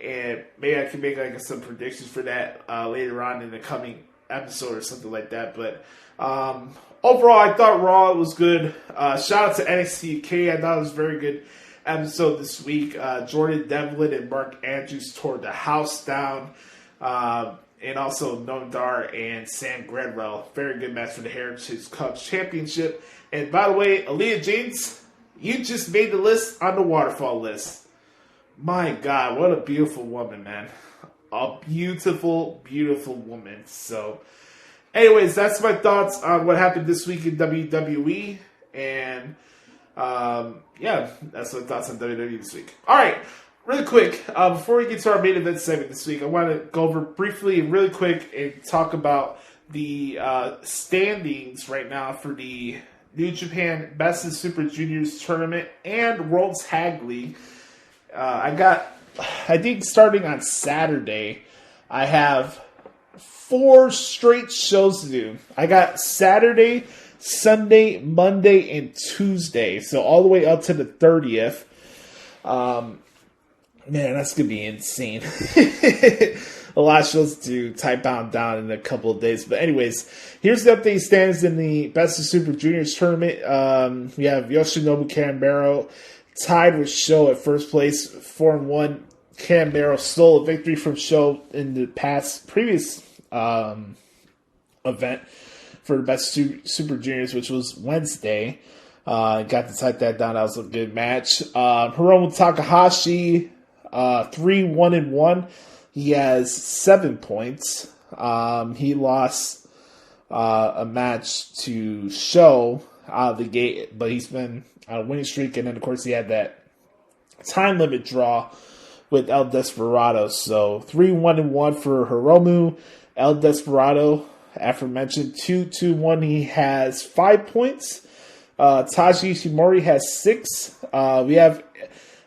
And maybe I can make some predictions for that later on in the coming episode or something like that. But overall, I thought Raw was good. Shout out to NXT UK. I thought it was a very good episode this week. Jordan Devlin and Mark Andrews tore the house down. And also Noam Dar and Sam Gradwell. Very good match for the Heritage Cup Championship. And by the way, Aaliyah James, you just made the list on the waterfall list. My God, what a beautiful woman, man. A beautiful, beautiful woman. So, anyways, that's my thoughts on what happened this week in WWE. And, that's my thoughts on WWE this week. All right, really quick, before we get to our main event segment this week, I want to go over briefly and really quick and talk about the standings right now for the New Japan Best of Super Juniors Tournament and World Tag League. I think starting on Saturday, I have 4 straight shows to do. I got Saturday, Sunday, Monday, and Tuesday. So all the way up to the 30th. Man, that's going to be insane. A lot of shows to type down in a couple of days. But anyways, here's the update standings in the Best of Super Juniors Tournament. We have Yoshinobu Kanemaru tied with Show at first place, 4-1. Cam Merrill stole a victory from Show in the previous event for the Best Super Juniors, which was Wednesday. Got to type that down. That was a good match. Hiromu Takahashi, 3-1-1. He has 7 points. He lost a match to Show out of the gate, but he's been on a winning streak, and then of course he had that time limit draw with El Desperado. So 3-1-1 for Hiromu. El Desperado, aforementioned, 2-2-1. He has 5 points. Taji Ishimori has 6. We have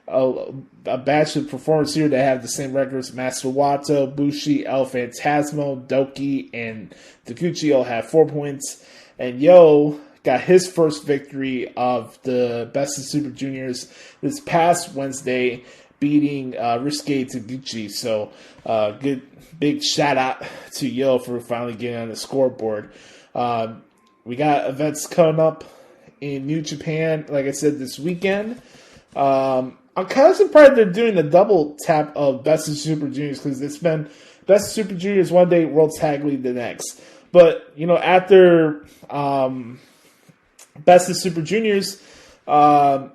a batch of performers here that have the same records. Master Wato, Bushi, El Phantasmo, Doki, and Taguchi all have 4 points. And Yo got his first victory of the Best of Super Juniors this past Wednesday, beating Risque Taguchi. So good big shout out to Yo for finally getting on the scoreboard. We got events coming up in New Japan, like I said, this weekend. I'm kind of surprised they're doing a double tap of Best of Super Juniors, because it's been Best of Super Juniors one day, World Tag League the next. But, after Best of Super Juniors from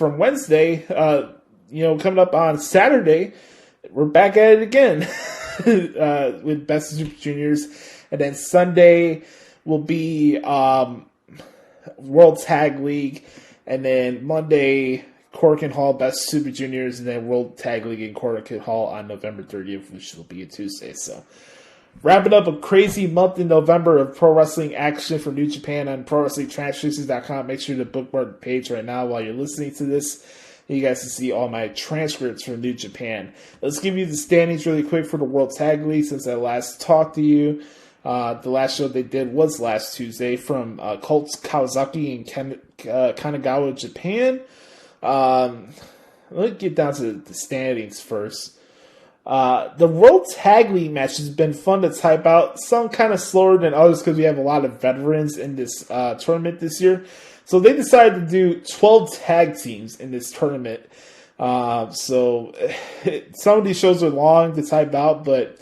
Wednesday, coming up on Saturday, we're back at it again with Best of Super Juniors. And then Sunday will be World Tag League. And then Monday, Korakuen Hall, Best Super Juniors, and then World Tag League in Korakuen Hall on November 30th, which will be a Tuesday. So, wrapping up a crazy month in November of pro wrestling action for New Japan on ProWrestlingTranscriptions.com. Make sure to bookmark the page right now while you're listening to this. You guys can see all my transcripts from New Japan. Let's give you the standings really quick for the World Tag League since I last talked to you. The last show they did was last Tuesday from Colts Kawasaki in Kanagawa, Japan. Let me get down to the standings first. The World Tag League match has been fun to type out. Some kind of slower than others because we have a lot of veterans in this tournament this year. So they decided to do 12 tag teams in this tournament. So some of these shows are long to type out, but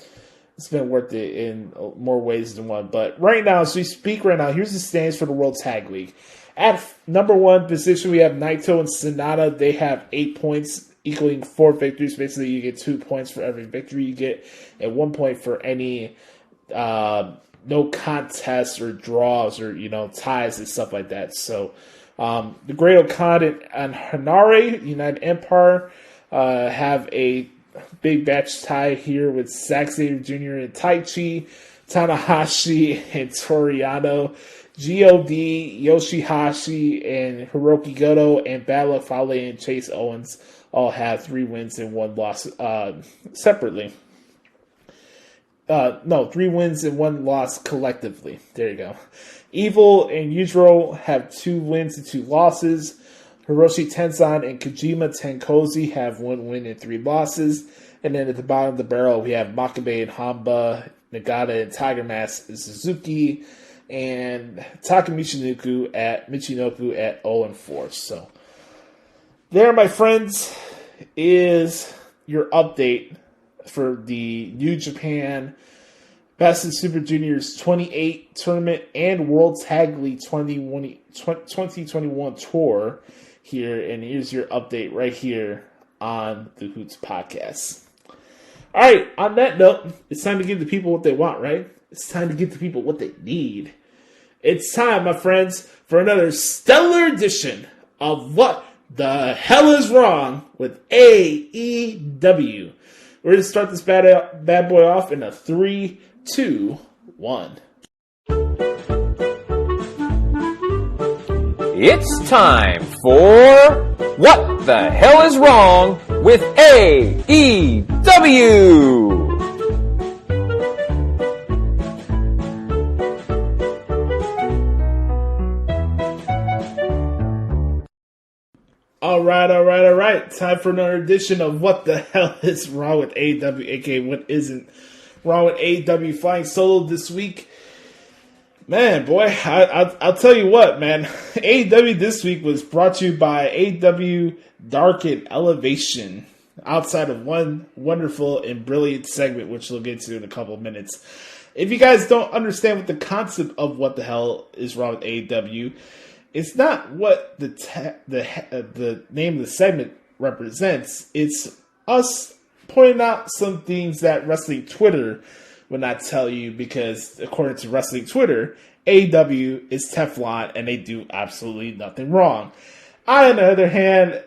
it's been worth it in more ways than one. But right now, as we speak right now, here's the standings for the World Tag League. At number 1 position, we have Naito and Sonata. They have 8 points, equaling 4 victories. Basically, you get 2 points for every victory you get, and 1 point for any no contests or draws or ties and stuff like that. So the Great Okada and Hanare, United Empire, have a big batch tie here with Zack Sabre Jr. and Taichi, Tanahashi and Toriano, G.O.D., Yoshihashi, and Hiroki Goto, and Battle of Fale and Chase Owens all have 3 wins and 1 loss separately. 3 wins and 1 loss collectively. There you go. Evil and Yujiro have 2 wins and 2 losses. Hiroshi Tenzan and Kojima Tenkozi have 1 win and 3 losses. And then at the bottom of the barrel, we have Makabe and Hamba, Nagata and Tiger Mask and Suzuki, and Taka Michinoku at 0-4. So there, my friends, is your update for the New Japan Best of Super Juniors 28 tournament and World Tag League 2021 tour here. And here's your update right here on the Hoots podcast. All right, on that note, it's time to give the people what they want, right? It's time to give the people what they need. It's time, my friends, for another stellar edition of What the Hell is Wrong with AEW. We're going to start this bad boy off in a 3, 2, 1. It's time for What the Hell is Wrong with AEW. All right. Time for another edition of What the Hell is Wrong with AEW, aka What Isn't Wrong with AEW. Flying solo this week. Man, boy, I'll tell you what, man. AEW this week was brought to you by AEW Dark and Elevation, outside of one wonderful and brilliant segment, which we'll get to in a couple of minutes. If you guys don't understand what the concept of what the hell is wrong with AEW, it's not what the name of the segment represents. It's us pointing out some things that Wrestling Twitter would not tell you, because according to Wrestling Twitter, AEW is Teflon and they do absolutely nothing wrong. I, on the other hand,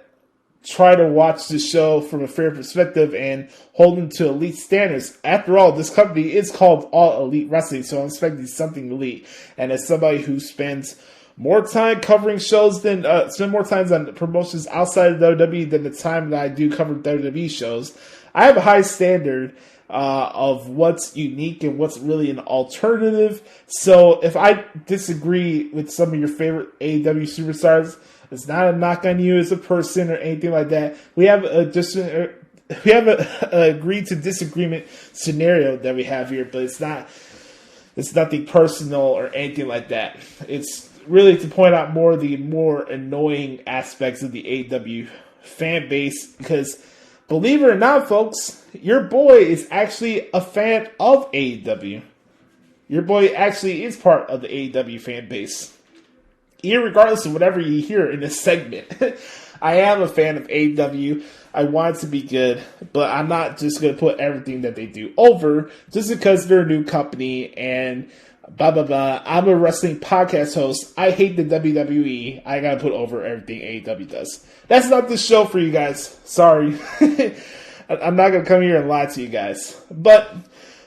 try to watch the show from a fair perspective and hold them to elite standards. After all, this company is called All Elite Wrestling, so I'm expecting something elite. And as somebody who spends more time covering shows than spend more time on promotions outside of WWE than the time that I do cover WWE shows, I have a high standard of what's unique and what's really an alternative. So if I disagree with some of your favorite AEW superstars, it's not a knock on you as a person or anything like that. We have a agreed to disagreement scenario that we have here, but it's nothing personal or anything like that. It's really to point out more of the more annoying aspects of the AEW fan base, because believe it or not, folks, your boy is actually a fan of AEW. Your boy actually is part of the AEW fan base. Irregardless of whatever you hear in this segment, I am a fan of AEW. I want it to be good, but I'm not just going to put everything that they do over just because they're a new company and blah, blah, blah. I'm a wrestling podcast host. I hate the WWE. I got to put over everything AEW does. That's not the show for you guys. Sorry. I'm not going to come here and lie to you guys. But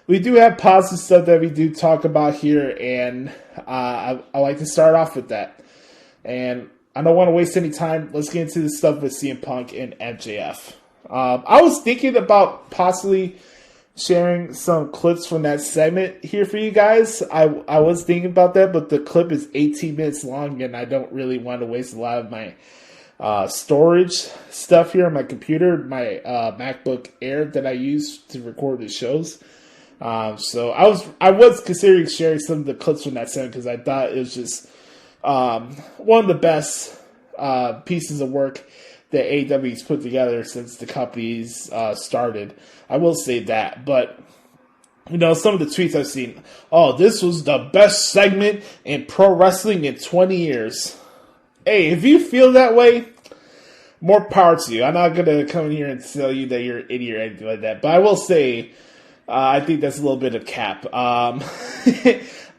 we do have positive stuff that we do talk about here, and I like to start off with that. And I don't want to waste any time. Let's get into the stuff with CM Punk and MJF. I was thinking about possibly sharing some clips from that segment here for you guys. I was thinking about that, but the clip is 18 minutes long, and I don't really want to waste a lot of my storage stuff here on my computer, my MacBook Air that I use to record the shows. So I was considering sharing some of the clips from that segment because I thought it was just one of the best pieces of work that AEW's put together since the company's started. I will say that, but you know, some of the tweets I've seen, oh, this was the best segment in pro wrestling in 20 years. Hey, if you feel that way, more power to you. I'm not going to come in here and tell you that you're an idiot or anything like that, but I will say I think that's a little bit of cap.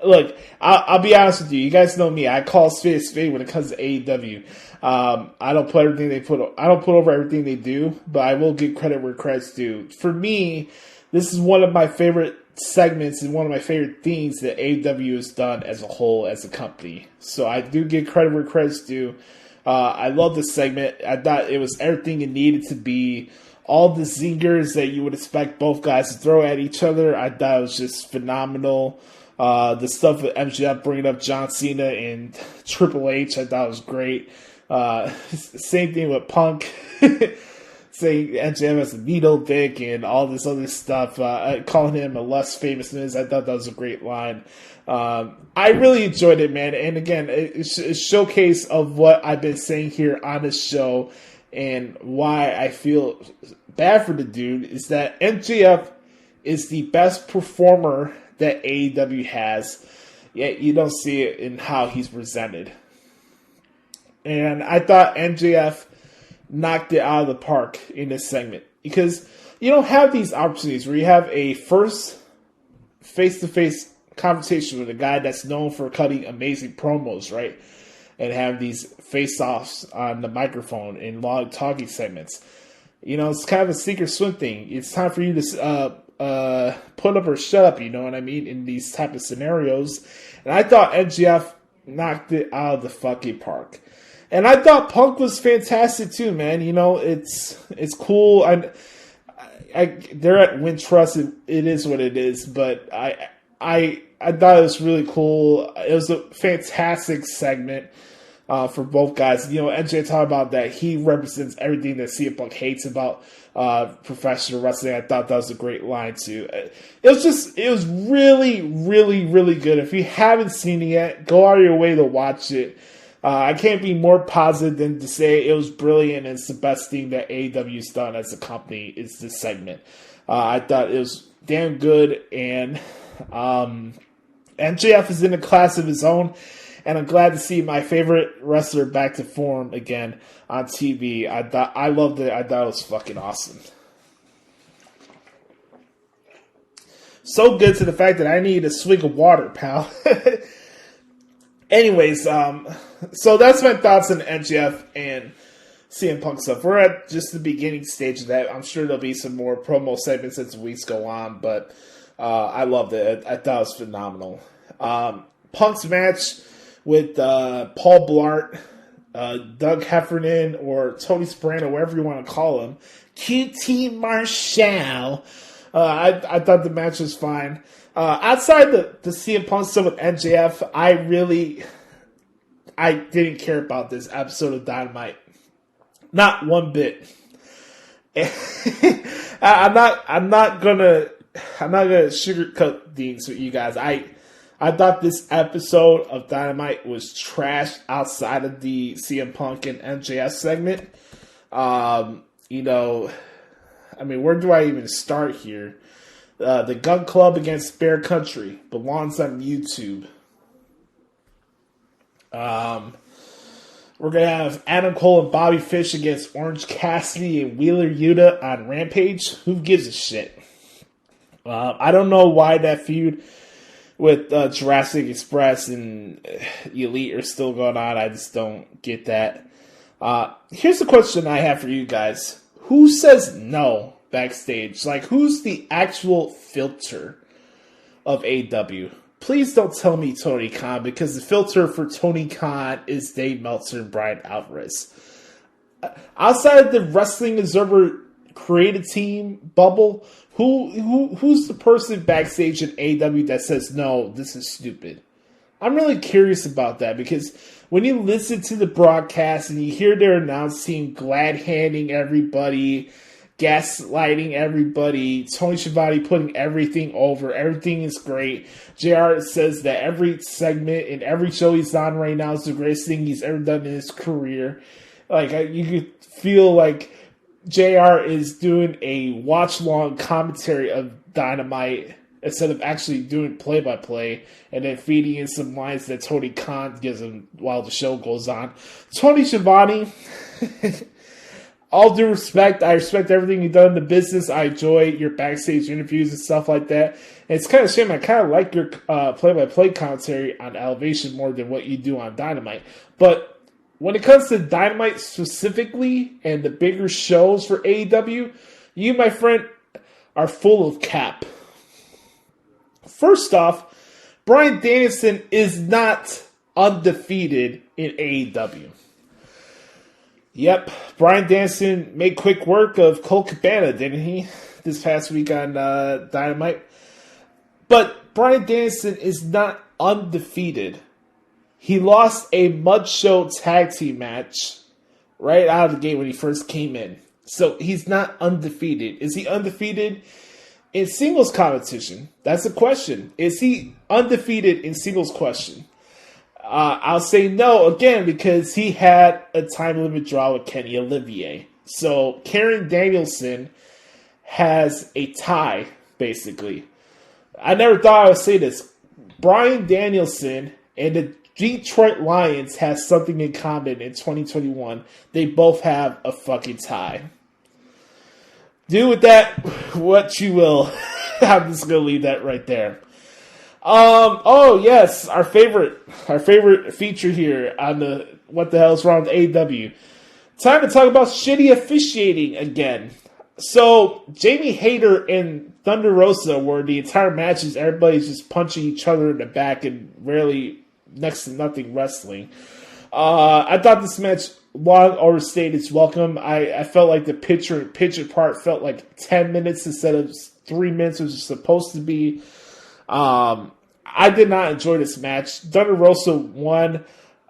Look, I'll be honest with you. You guys know me. I call spade a spade when it comes to AEW. I don't put everything they put. I don't put over everything they do, but I will give credit where credit's due. For me, this is one of my favorite segments and one of my favorite things that AEW has done as a whole, as a company. So I do give credit where credit's due. I love this segment. I thought it was everything it needed to be. All the zingers that you would expect both guys to throw at each other, I thought it was just phenomenal. The stuff with MJF bringing up John Cena and Triple H, I thought was great. Same thing with Punk. Saying MJF has a needle dick and all this other stuff, calling him a less famous Miz. I thought that was a great line. I really enjoyed it, man. And again, it's a showcase of what I've been saying here on this show and why I feel bad for the dude is that MJF is the best performer that AEW has, yet you don't see it in how he's presented. And I thought MJF knocked it out of the park in this segment because you don't have these opportunities where you have a first face-to-face conversation with a guy that's known for cutting amazing promos, right? And have these face-offs on the microphone in long talking segments. You know, it's kind of a sink or swim thing. It's time for you to put up or shut up, you know what I mean, in these type of scenarios. And I thought MJF knocked it out of the fucking park. And I thought Punk was fantastic too, man. You know, it's cool. They're at Wintrust. It is what it is. But I thought it was really cool. It was a fantastic segment. for both guys. You know, NJ talked about that he represents everything that CM Punk hates about professional wrestling. I thought that was a great line too. It was really, really, really good. If you haven't seen it yet, go out of your way to watch it. I can't be more positive than to say it was brilliant and it's the best thing that AEW's done as a company is this segment. I thought it was damn good, and MJF is in a class of his own, and I'm glad to see my favorite wrestler back to form again on TV. I loved it. I thought it was fucking awesome. So good to the fact that I need a swig of water, pal. Anyways, so that's my thoughts on MJF and CM Punk stuff. We're at just the beginning stage of that. I'm sure there'll be some more promo segments as the weeks go on, but I loved it. I thought it was phenomenal. Punk's match with Paul Blart, Doug Heffernan, or Tony Soprano, whatever you want to call him, QT Marshall. I thought the match was fine. Outside the CM Punk stuff with MJF, I didn't care about this episode of Dynamite. Not one bit. I'm not gonna sugarcoat things with you guys. I thought this episode of Dynamite was trash outside of the CM Punk and MJF segment. You know, I mean, where do I even start here? The Gun Club against Bear Country belongs on YouTube. We're going to have Adam Cole and Bobby Fish against Orange Cassidy and Wheeler Yuta on Rampage. Who gives a shit? I don't know why that feud with Jurassic Express and Elite are still going on. I just don't get that. Here's the question I have for you guys. Who says no backstage? Like, who's the actual filter of AEW? Please don't tell me Tony Khan, because the filter for Tony Khan is Dave Meltzer and Brian Alvarez. Outside of the Wrestling Observer creative team bubble, who's the person backstage at AEW that says, no, this is stupid? I'm really curious about that, because when you listen to the broadcast and you hear their announce team glad-handing everybody, gaslighting everybody, Tony Schiavone putting everything over, everything is great. JR says that every segment and every show he's on right now is the greatest thing he's ever done in his career. Like, you could feel like JR is doing a watch-long commentary of Dynamite instead of actually doing play-by-play and then feeding in some lines that Tony Khan gives him while the show goes on. Tony Schiavone, all due respect, I respect everything you've done in the business. I enjoy your backstage interviews and stuff like that. And it's kind of a shame. I kind of like your play-by-play commentary on Elevation more than what you do on Dynamite. But when it comes to Dynamite specifically and the bigger shows for AEW, you, my friend, are full of cap. First off, Bryan Danielson is not undefeated in AEW. Yep, Bryan Danielson made quick work of Colt Cabana, didn't he, this past week on Dynamite? But Bryan Danielson is not undefeated. He lost a Mudshow tag team match right out of the gate when he first came in. So he's not undefeated. Is he undefeated in singles competition? That's a question. Is he undefeated in singles question? I'll say no, again, because he had a time limit draw with Kenny Olivier. So Karen Danielson has a tie, basically. I never thought I would say this. Bryan Danielson and the Detroit Lions has something in common in 2021. They both have a fucking tie. Do with that what you will. I'm just going to leave that right there. Oh yes, our favorite feature here on the What the Hell's Wrong with AEW. Time to talk about shitty officiating again. So Jamie Hayter and Thunder Rosa were the entire matches. Everybody's just punching each other in the back and rarely next to nothing wrestling. I thought this match long overstayed its welcome. I felt like the picture part felt like 10 minutes instead of 3 minutes, which was supposed to be. I did not enjoy this match. Thunder Rosa won.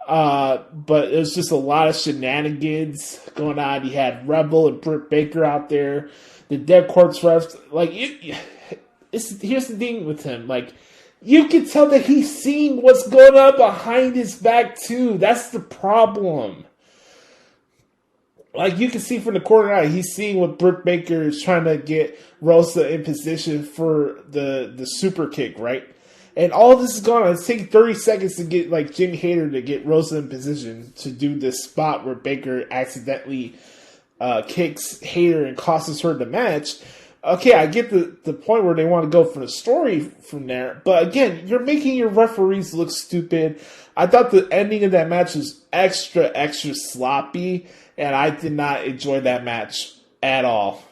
But it was just a lot of shenanigans going on. You had Rebel and Britt Baker out there. The Dead Corpse refs. Like, here's the thing with him. Like, you can tell that he's seeing what's going on behind his back, too. That's the problem. Like, you can see from the corner eye, he's seeing what Britt Baker is trying to get Rosa in position for the super kick, right? And all this is going on. It's taking 30 seconds to get, like, Jimmy Hayter to get Rosa in position to do this spot where Baker accidentally kicks Hayter and costs her the match. Okay, I get the point where they want to go for the story from there. But again, you're making your referees look stupid. I thought the ending of that match was extra sloppy. And I did not enjoy that match at all.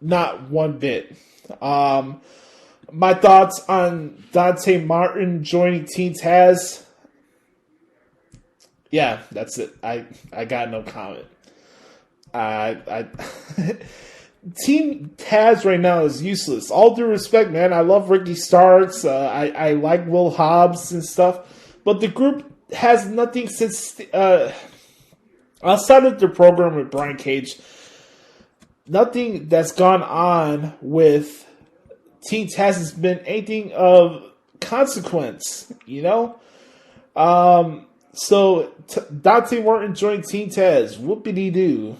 Not one bit. My thoughts on Dante Martin joining Team Taz. Yeah, that's it. I got no comment. Team Taz right now is useless. All due respect, man. I love Ricky Starks. I like Will Hobbs and stuff. But the group has nothing since... outside of the program with Brian Cage, nothing that's gone on with Team Taz has been anything of consequence, you know? So Dante Martin joined Team Taz. Whoopity-doo.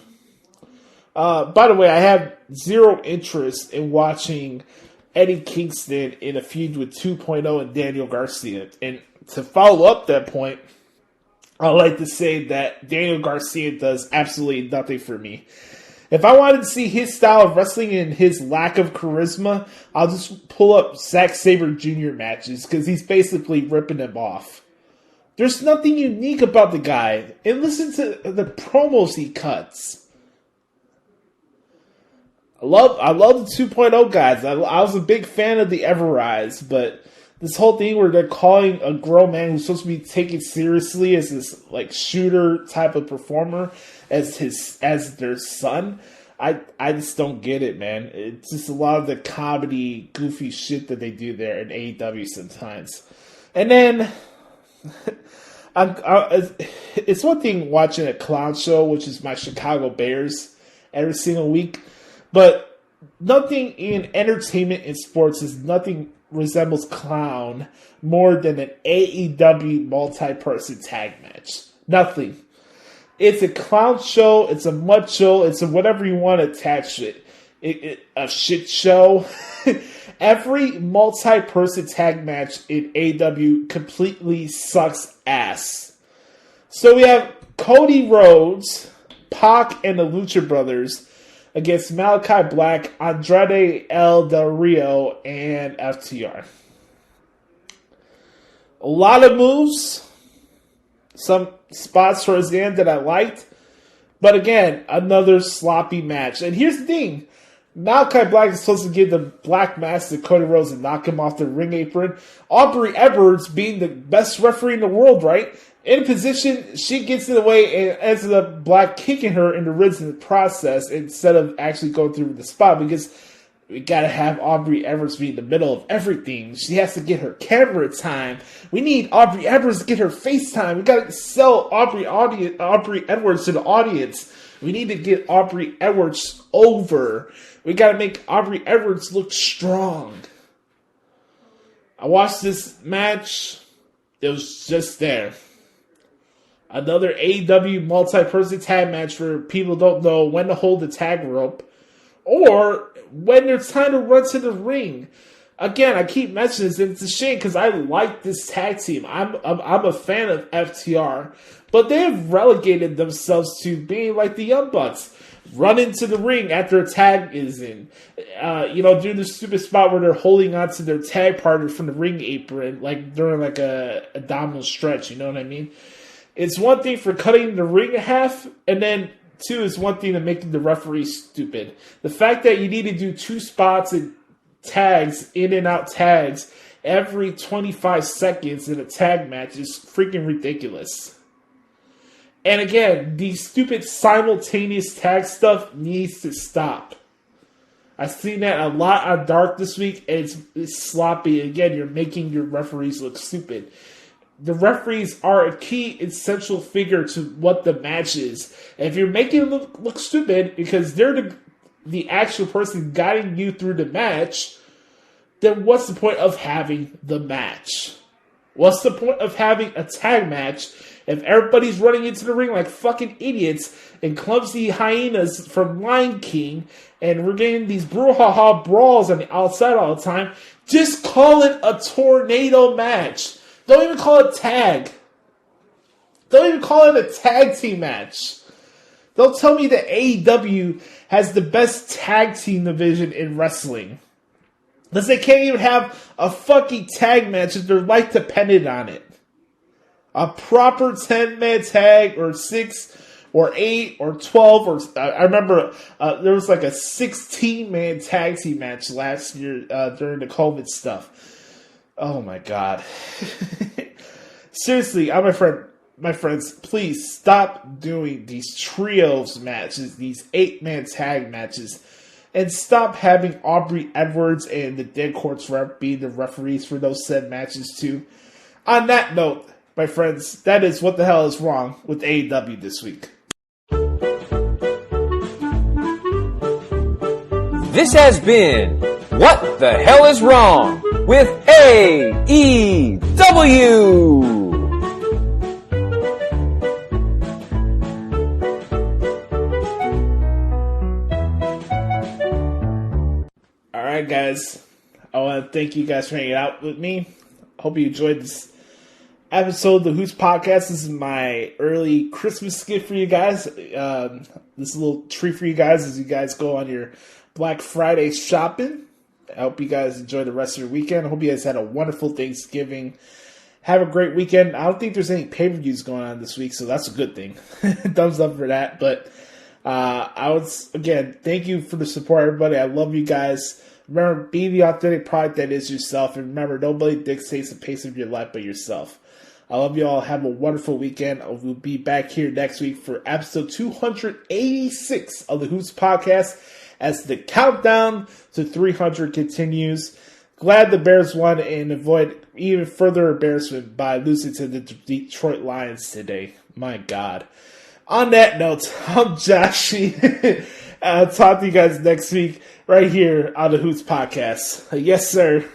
By the way, I have zero interest in watching Eddie Kingston in a feud with 2.0 and Daniel Garcia. And to follow up that point, I'd like to say that Daniel Garcia does absolutely nothing for me. If I wanted to see his style of wrestling and his lack of charisma, I'll just pull up Zack Sabre Jr. matches because he's basically ripping them off. There's nothing unique about the guy. And listen to the promos he cuts. I love the 2.0 guys. I was a big fan of the Everrise, but this whole thing where they're calling a grown man who's supposed to be taken seriously as this like shooter type of performer as their son, I just don't get it, man. It's just a lot of the comedy, goofy shit that they do there in AEW sometimes. And then it's one thing watching a clown show, which is my Chicago Bears every single week, but nothing in entertainment and sports is nothing resembles clown more than an AEW multi-person tag match. Nothing. It's a clown show, it's a mud show, it's a whatever you want to attach it. A shit show. Every multi-person tag match in AEW completely sucks ass. So we have Cody Rhodes, Pac, and the Lucha Brothers against Malachi Black, Andrade El Del Rio, and FTR. A lot of moves. Some spots towards the end that I liked. But again, another sloppy match. And here's the thing. Malachi Black is supposed to give the black mask to Cody Rhodes and knock him off the ring apron. Aubrey Edwards being the best referee in the world, right? In position, she gets in the way and ends up Black kicking her in the ribs in the process instead of actually going through the spot because we gotta have Aubrey Edwards be in the middle of everything. She has to get her camera time. We need Aubrey Edwards to get her face time. We gotta sell Aubrey Edwards to the audience. We need to get Aubrey Edwards over. We gotta make Aubrey Edwards look strong. I watched this match. It was just there. Another AEW multi-person tag match where people don't know when to hold the tag rope or when it's time to run to the ring. Again, I keep mentioning this, and it's a shame because I like this tag team. I'm a fan of FTR, but they have relegated themselves to being like the Young Bucks. Run into the ring after a tag is in. Do the stupid spot where they're holding onto their tag partner from the ring apron, like during like a abdominal stretch, you know what I mean? It's one thing for cutting the ring in half, and then two is one thing to making the referee stupid. The fact that you need to do two spots and tags, in and out tags, every 25 seconds in a tag match is freaking ridiculous. And again, these stupid simultaneous tag stuff needs to stop. I've seen that a lot on Dark this week, and it's sloppy. Again, you're making your referees look stupid. the referees are a key essential figure to what the match is. And if you're making it look stupid because they're the actual person guiding you through the match, then what's the point of having the match? What's the point of having a tag match if everybody's running into the ring like fucking idiots and clumsy hyenas from Lion King, and we're getting these brouhaha brawls on the outside all the time? Just call it a tornado match. Don't even call it tag. Don't even call it a tag team match. Don't tell me that AEW has the best tag team division in wrestling. Because they can't even have a fucking tag match if their life depended on it. A proper 10-man tag, or 6, or 8, or 12, or I remember there was like a 16-man tag team match last year during the COVID stuff. Oh my god. Seriously, my friends, please stop doing these trios matches, these 8-man tag matches, and stop having Aubrey Edwards and the Dead Corpse Rep be the referees for those said matches too. On that note, my friends, that is what the hell is wrong with AEW this week. This has been What the Hell is Wrong with AEW. Alright guys, I want to thank you guys for hanging out with me. Hope you enjoyed this episode of the Hoots Podcast. This is my early Christmas gift for you guys. This is a little treat for you guys as you guys go on your Black Friday shopping. I hope you guys enjoy the rest of your weekend. I hope you guys had a wonderful Thanksgiving. Have a great weekend. I don't think there's any pay-per-views going on this week, so that's a good thing. Thumbs up for that. But again, thank you for the support, everybody. I love you guys. Remember, be the authentic product that is yourself. And remember, nobody dictates the pace of your life but yourself. I love you all. Have a wonderful weekend. We'll be back here next week for episode 286 of the Hoots Podcast as the countdown to 300 continues. Glad the Bears won and avoid even further embarrassment by losing to the Detroit Lions today. My God. On that note, I'm Joshie. I'll talk to you guys next week right here on the Hoots Podcast. Yes, sir.